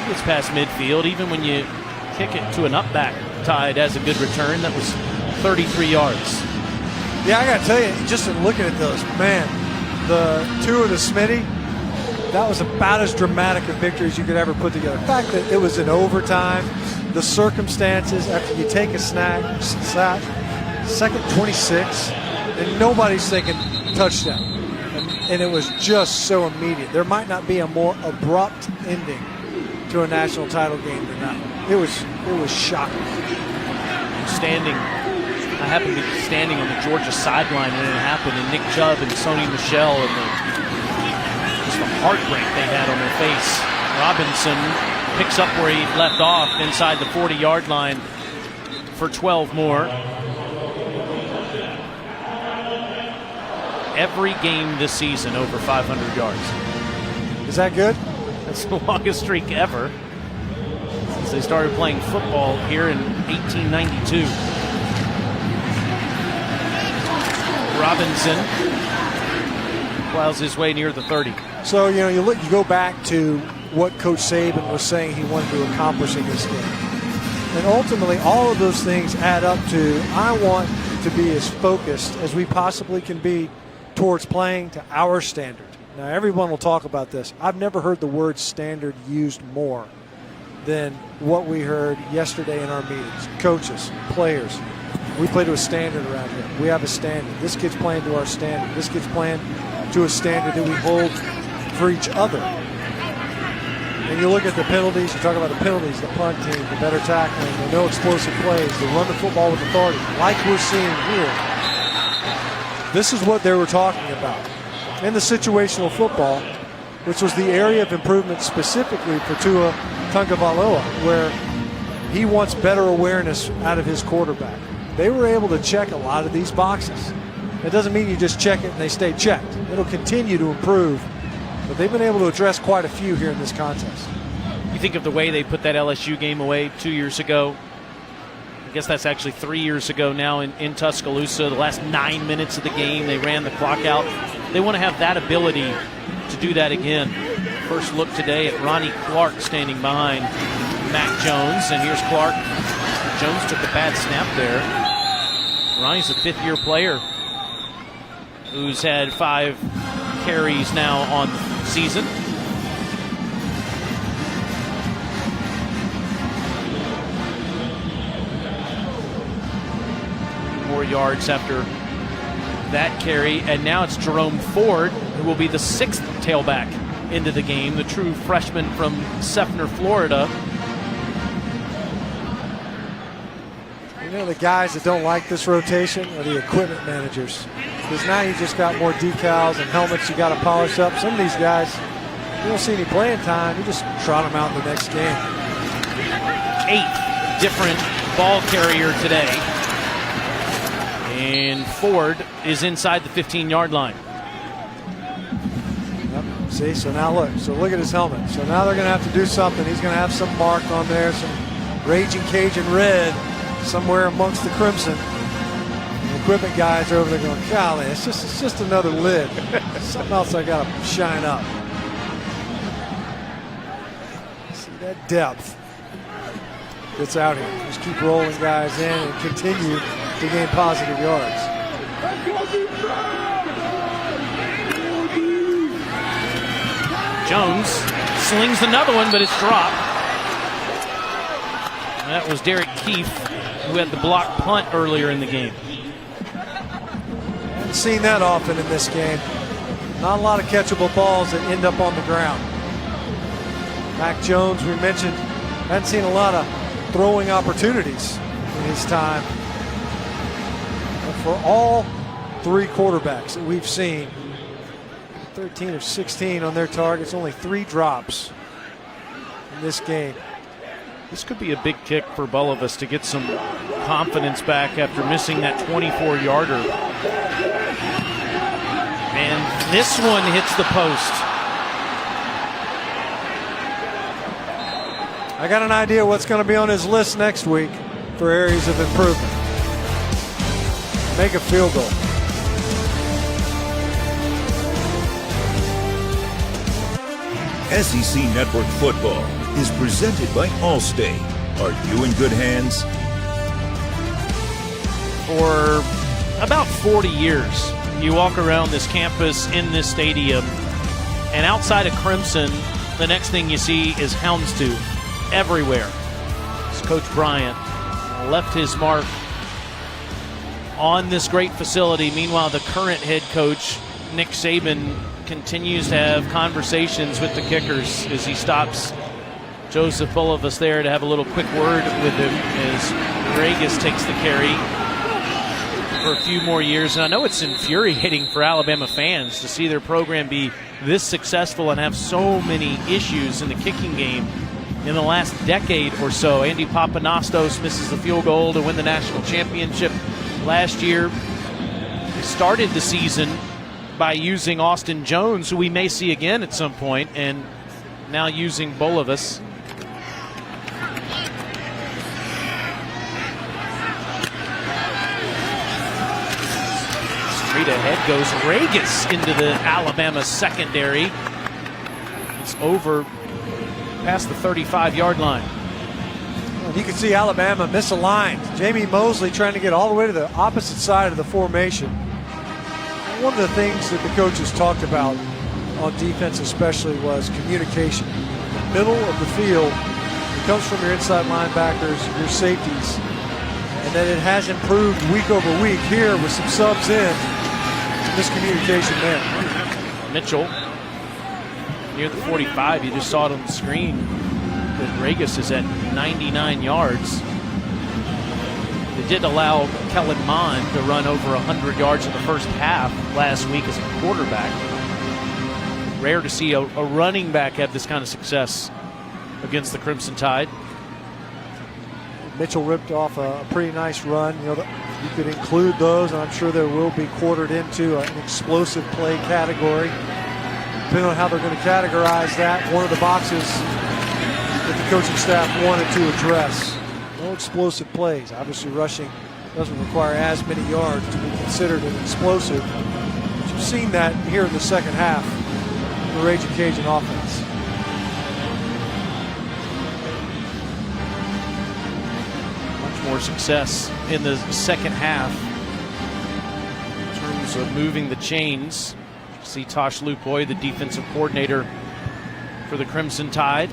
He gets past midfield. Even when you kick it to an up back, Tide has a good return. That was 33 yards. Yeah, I got to tell you, just in looking at those, man, the two of the Smitty, that was about as dramatic a victory as you could ever put together. The fact that it was in overtime, the circumstances, after you take a second 26, and nobody's thinking touchdown. And it was just so immediate. There might not be a more abrupt ending to a national title game than that. It was shocking. I happened to be standing on the Georgia sideline when it happened, and Nick Chubb and Sony Michel and just the heartbreak they had on their face. Robinson picks up where he left off inside the 40-yard line for 12 more. Every game this season over 500 yards. Is that good? That's the longest streak ever since they started playing football here in 1892. Robinson plows his way near the 30. So, you go back to what Coach Saban was saying he wanted to accomplish in this game. And ultimately, all of those things add up to, I want to be as focused as we possibly can be towards playing to our standard. Now, everyone will talk about this. I've never heard the word standard used more than what we heard yesterday in our meetings. Coaches, players, we play to a standard around here. We have a standard. This kid's playing to our standard. This kid's playing to a standard that we hold for each other. And you look at the penalties, you talk about the penalties, the punt team, the better tackling, the no explosive plays, the run the football with authority, like we're seeing here. This is what they were talking about. In the situational football, which was the area of improvement specifically for Tua Tagovailoa, where he wants better awareness out of his quarterback. They were able to check a lot of these boxes. It doesn't mean you just check it and they stay checked. It'll continue to improve, but they've been able to address quite a few here in this contest. You think of the way they put that LSU game away 2 years ago. I guess that's actually 3 years ago now in Tuscaloosa. The last 9 minutes of the game, they ran the clock out. They want to have that ability to do that again. First look today at Ronnie Clark standing behind Mac Jones, and here's Clark. Jones took a bad snap there. Ronnie's a fifth-year player who's had 5 carries now on the season. More yards after that carry, and now it's Jerome Ford, who will be the 6th tailback into the game, the true freshman from Seffner, Florida. The guys that don't like this rotation are the equipment managers, because now you just got more decals and helmets you got to polish up. Some of these guys, you don't see any playing time, you just trot them out in the next game. 8th different ball carrier today. And Ford is inside the 15-yard line. Yep. See, so now look at his helmet. So now they're going to have to do something. He's going to have some mark on there, some Raging Cajun red somewhere amongst the crimson. And the equipment guys are over there going, golly, it's just another lid. Something else I got to shine up. See that depth that's out here. Just keep rolling guys in and continue to gain positive yards. Jones slings another one, but it's dropped. That was Derek Keefe, who had the block punt earlier in the game. Haven't seen that often in this game. Not a lot of catchable balls that end up on the ground. Mac Jones, we mentioned, hadn't seen a lot of throwing opportunities in his time. But for all 3 quarterbacks that we've seen, 13 of 16 on their targets, only 3 drops in this game. This could be a big kick for Bulovas to get some confidence back after missing that 24-yarder. This one hits the post. I got an idea what's going to be on his list next week for areas of improvement. Make a field goal. SEC Network Football is presented by Allstate. Are you in good hands? For about 40 years, you walk around this campus in this stadium, and outside of Crimson, the next thing you see is houndstooth everywhere. As Coach Bryant left his mark on this great facility. Meanwhile, the current head coach, Nick Saban, continues to have conversations with the kickers as he stops Joseph Bulovas there to have a little quick word with him as Regis takes the carry for a few more years. And I know it's infuriating for Alabama fans to see their program be this successful and have so many issues in the kicking game in the last decade or so. Andy Papanastos misses the field goal to win the national championship last year. He started the season by using Austin Jones, who we may see again at some point, and now using Bulovas. Straight ahead goes Regis into the Alabama secondary. It's over past the 35-yard line. And you can see Alabama misaligned. Jamie Mosley trying to get all the way to the opposite side of the formation. One of the things that the coaches talked about on defense especially was communication. Middle of the field, it comes from your inside linebackers, your safeties, and that it has improved week over week. Here with some subs in, some miscommunication there. Mitchell near the 45, you just saw it on the screen that Regis is at 99 yards. They did allow Kellen Mond to run over 100 yards in the first half last week as a quarterback. Rare to see a running back have this kind of success against the Crimson Tide. Mitchell ripped off a pretty nice run. You know, you could include those, and I'm sure there will be quartered into an explosive play category. Depending on how they're going to categorize that, one of the boxes that the coaching staff wanted to address. No explosive plays. Obviously, rushing doesn't require as many yards to be considered an explosive. But you've seen that here in the second half, the Raging Cajun offense. Much more success in the second half in terms of moving the chains. You see Tosh Lupoy, the defensive coordinator for the Crimson Tide.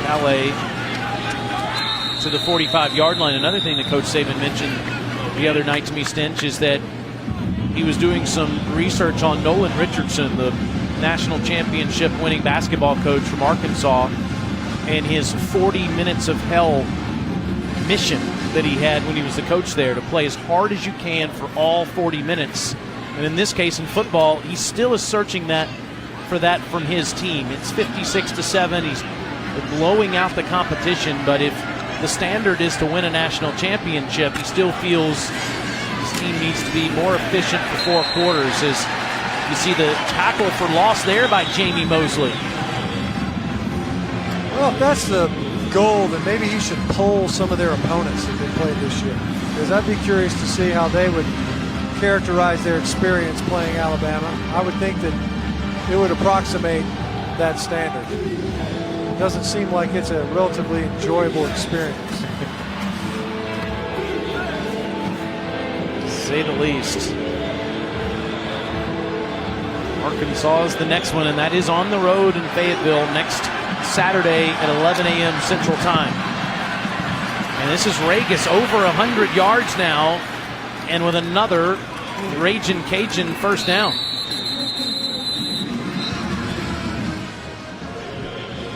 Calais to the 45-yard line. Another thing that Coach Saban mentioned the other night to me, Stinch, is that he was doing some research on Nolan Richardson, the national championship winning basketball coach from Arkansas, and his 40 minutes of hell mission that he had when he was the coach there, to play as hard as you can for all 40 minutes. And in this case, in football, he still is searching for that from his team. It's 56-7. He's blowing out the competition, but if the standard is to win a national championship, he still feels his team needs to be more efficient for four quarters. As you see the tackle for loss there by Jamie Mosley. Well, if that's the goal, then maybe he should poll some of their opponents that they played this year, because I'd be curious to see how they would characterize their experience playing Alabama. I would think that it would approximate that standard. It doesn't seem like it's a relatively enjoyable experience. To say the least. Arkansas is the next one, and that is on the road in Fayetteville next Saturday at 11 a.m. Central Time. And this is Regis over 100 yards now, and with another Raging Cajun first down.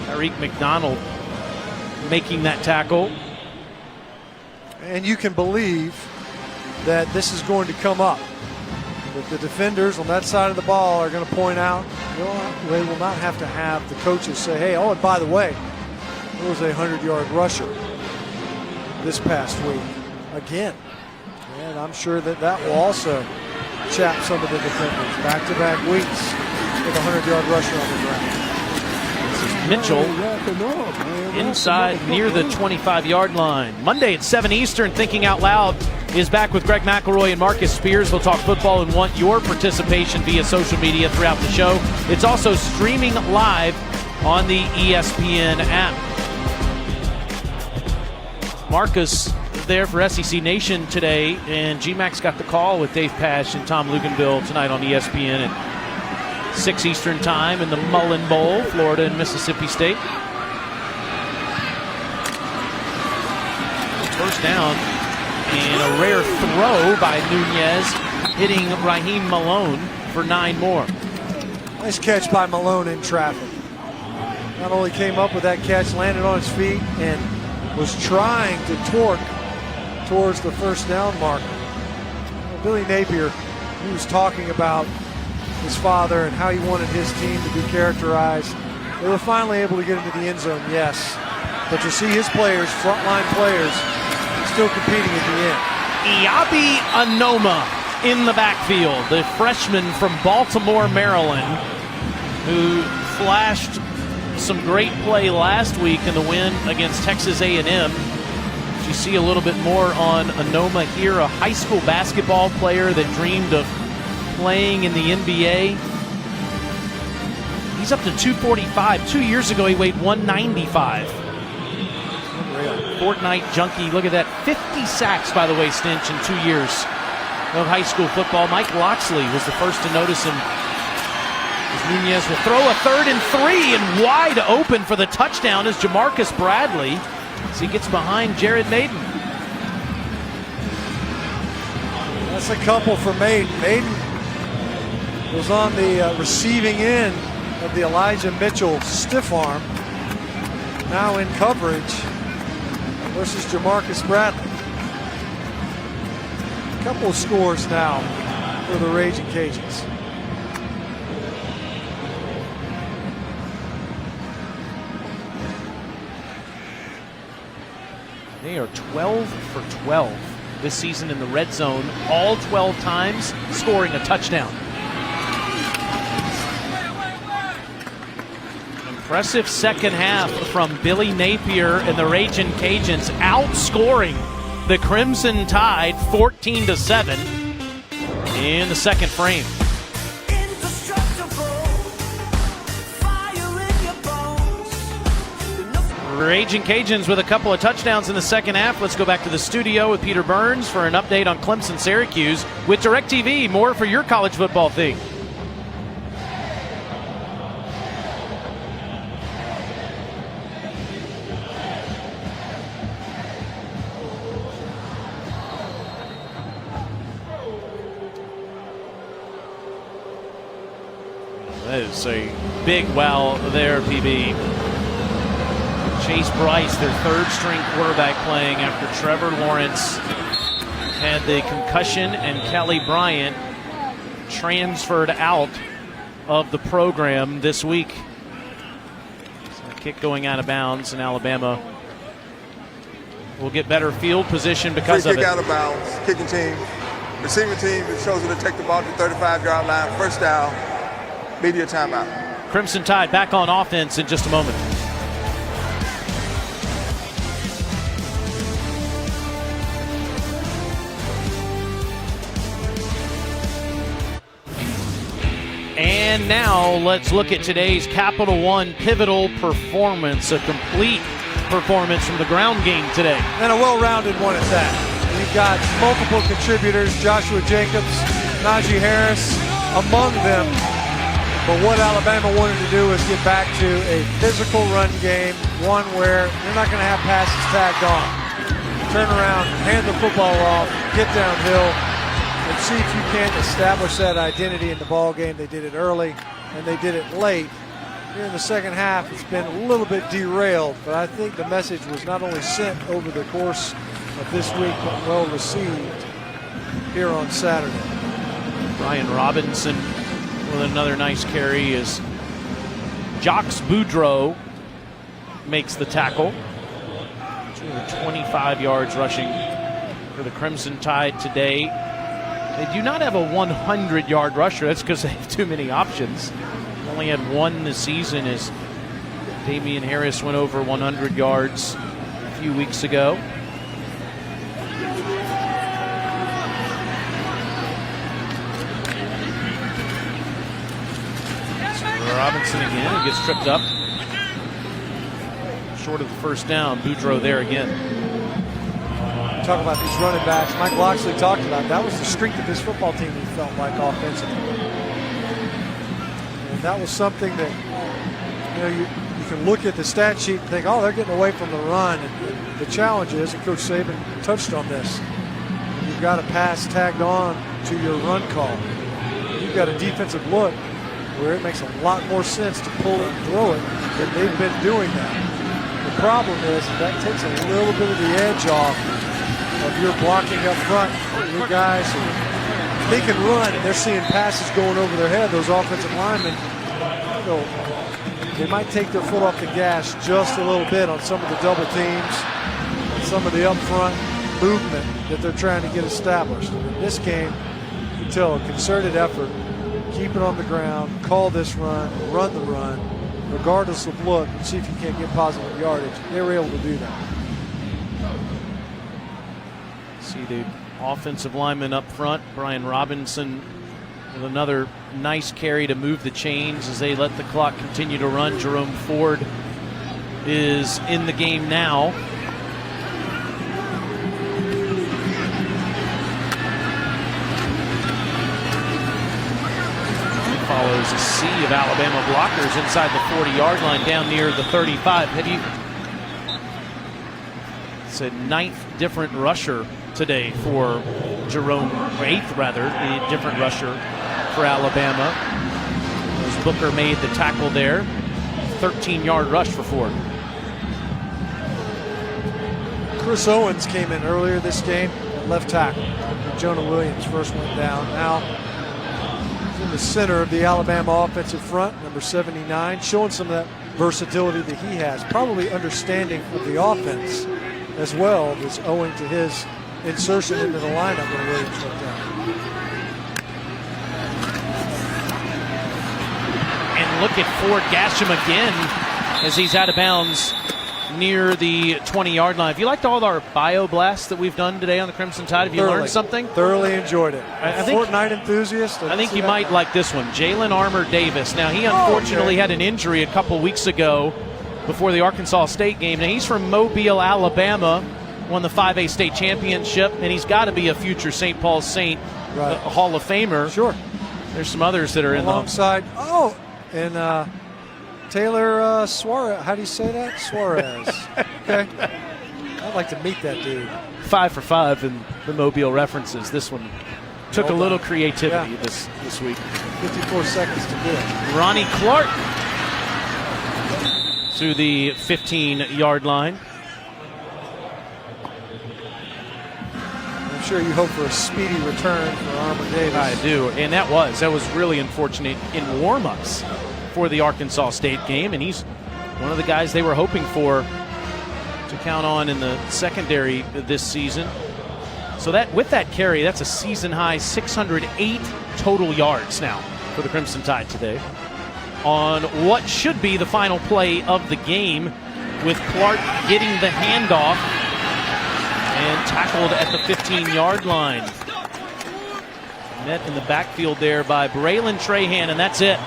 Tyreek McDonald making that tackle. And you can believe that this is going to come up. That the defenders on that side of the ball are going to point out, they will not have to have the coaches say, hey, oh, and by the way, it was a 100-yard rusher. this past week again. And I'm sure that will also chap some of the defenders. Back-to-back weeks with a 100-yard rusher on the ground. Mitchell inside near the 25-yard line. Monday at 7 Eastern, Thinking Out Loud is back with Greg McElroy and Marcus Spears. We'll talk football and want your participation via social media throughout the show. It's also streaming live on the ESPN app. Marcus there for SEC Nation today, and GMAX got the call with Dave Pasch and Tom Luganville tonight on ESPN at 6 Eastern time in the Mullen Bowl, Florida and Mississippi State. First down, and a rare throw by Nunez, hitting Raheem Malone for 9 more. Nice catch by Malone in traffic. Not only came up with that catch, landed on his feet, and was trying to torque towards the first down marker. Billy Napier, he was talking about his father and how he wanted his team to be characterized. They were finally able to get into the end zone, yes. But to see his players, frontline players, still competing at the end. Iabi Anoma in the backfield, the freshman from Baltimore, Maryland, who flashed some great play last week in the win against Texas A&M. You see a little bit more on Anoma here, a high school basketball player that dreamed of playing in the NBA. He's up to 245. 2 years ago, he weighed 195. Fortnite junkie. Look at that. 50 sacks, by the way, Stinch, in 2 years of high school football. Mike Loxley was the first to notice him. As Nunez will throw a 3rd and 3, and wide open for the touchdown is Jamarcus Bradley as he gets behind Jared Maiden. That's a couple for Maiden. Maiden was on the receiving end of the Elijah Mitchell stiff arm. Now in coverage versus Jamarcus Bradley. A couple of scores now for the Raging Cajuns. They are 12 for 12 this season in the red zone, all 12 times scoring a touchdown. Impressive second half from Billy Napier and the Raging Cajuns, outscoring the Crimson Tide 14-7 in the second frame. Raging Cajuns with a couple of touchdowns in the second half. Let's go back to the studio with Peter Burns for an update on Clemson-Syracuse with DirecTV. More for your college football thing. That is a big wow there, PB. Chase Bryce, their third-string quarterback, playing after Trevor Lawrence had the concussion and Kelly Bryant transferred out of the program this week. So a kick going out of bounds, and Alabama will get better field position because of it. Kick out of bounds, kicking team. Receiving team has chosen to take the ball to the 35-yard line. First down, media timeout. Crimson Tide back on offense in just a moment. And now let's look at today's Capital One pivotal performance, a complete performance from the ground game today. And a well-rounded one at that. You've got multiple contributors, Joshua Jacobs, Najee Harris, among them. But what Alabama wanted to do was get back to a physical run game, one where you're not going to have passes tagged on. Turn around, hand the football off, get downhill, and see if you can establish that identity in the ball game. They did it early, and they did it late. Here in the second half, it's been a little bit derailed, but I think the message was not only sent over the course of this week, but well received here on Saturday. Brian Robinson with another nice carry as Jacques Boudreau makes the tackle. Over 25 yards rushing for the Crimson Tide today. They do not have a 100-yard rusher. That's because they have too many options. Only had one this season as Damian Harris went over 100 yards a few weeks ago. Robinson again, he gets tripped up. Short of the first down. Boudreaux there again. Talk about these running backs. Mike Loxley talked about that was the strength of his football team, he felt like, offensively. And that was something that, you can look at the stat sheet and think, oh, they're getting away from the run. And the challenge is, and Coach Saban touched on this, you've got a pass tagged on to your run call. You've got a defensive look where it makes a lot more sense to pull it and throw it than they've been doing that. The problem is that takes a little bit of the edge off of your blocking up front. Your guys, they can run and they're seeing passes going over their head. Those offensive linemen, they might take their foot off the gas just a little bit on some of the double teams, and some of the up front movement that they're trying to get established. In this game, you can tell a concerted effort. Keep it on the ground, call this run the run, regardless of look, and see if you can't get positive yardage. They were able to do that. See the offensive lineman up front, Brian Robinson, with another nice carry to move the chains as they let the clock continue to run. Jerome Ford is in the game now. Follows a sea of Alabama blockers inside the 40-yard line down near the 35. It's a ninth different rusher today for Jerome, or eighth rather, the different rusher for Alabama. As Booker made the tackle there, 13-yard rush for Ford. Chris Owens came in earlier this game at left tackle. Jonah Williams first went down. Now in the center of the Alabama offensive front, number 79, showing some of that versatility that he has, probably understanding of the offense as well as owing to his insertion into the lineup when Williams went down. And look at Ford gash him again as he's out of bounds near the 20-yard line. If you liked all our bio blasts that we've done today on the Crimson Tide, have you learned something? Thoroughly enjoyed it. I think, Fortnite enthusiast. I think you might like this one. Jalen Armour Davis. Now, he unfortunately had an injury a couple weeks ago before the Arkansas State game. Now, he's from Mobile, Alabama, won the 5A state championship, and he's got to be a future St. Paul Saint Hall of Famer. Sure. There's some others that are alongside. And Taylor Suarez. How do you say that? Suarez. Okay. I'd like to meet that dude. 5 for 5 in the Mobile references. This one took a little creativity this week. 54 seconds to do it. Ronnie Clark to the 15-yard line. I'm sure you hope for a speedy return for Armour Davis. I do, and that was really unfortunate in warm-ups for the Arkansas State game, and he's one of the guys they were hoping for to count on in the secondary this season. So that with that carry, that's a season-high 608 total yards now for the Crimson Tide today on what should be the final play of the game, with Clark getting the handoff and tackled at the 15-yard line. Met in the backfield there by Braylon Trahan, and that's it.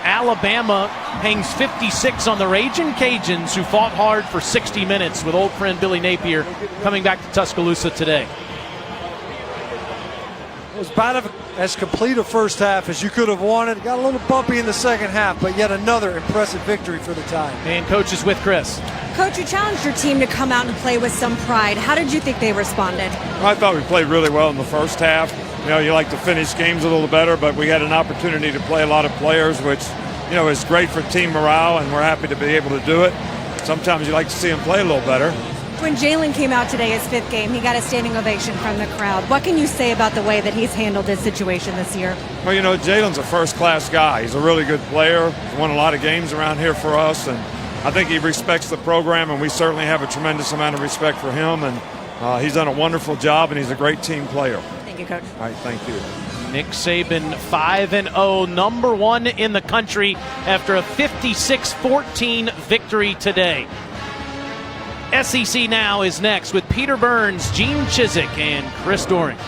Alabama hangs 56 on the Ragin' Cajuns, who fought hard for 60 minutes with old friend Billy Napier coming back to Tuscaloosa today. It was about as complete a first half as you could have wanted. Got a little bumpy in the second half, but yet another impressive victory for the Tide. And Coach is with Chris. Coach, you challenged your team to come out and play with some pride. How did you think they responded? I thought we played really well in the first half. You know, you like to finish games a little better, but we had an opportunity to play a lot of players, which, you know, is great for team morale, and we're happy to be able to do it. Sometimes you like to see them play a little better. When Jalen came out today, his fifth game, he got a standing ovation from the crowd. What can you say about the way that he's handled his situation this year? Well, you know, Jalen's a first-class guy. He's a really good player. He's won a lot of games around here for us, and I think he respects the program, and we certainly have a tremendous amount of respect for him. And he's done a wonderful job, and he's a great team player. Thank you, Coach. All right, thank you. Nick Saban 5-0, number one in the country after a 56-14 victory today. SEC Now is next with Peter Burns, Gene Chizik, and Chris Doering.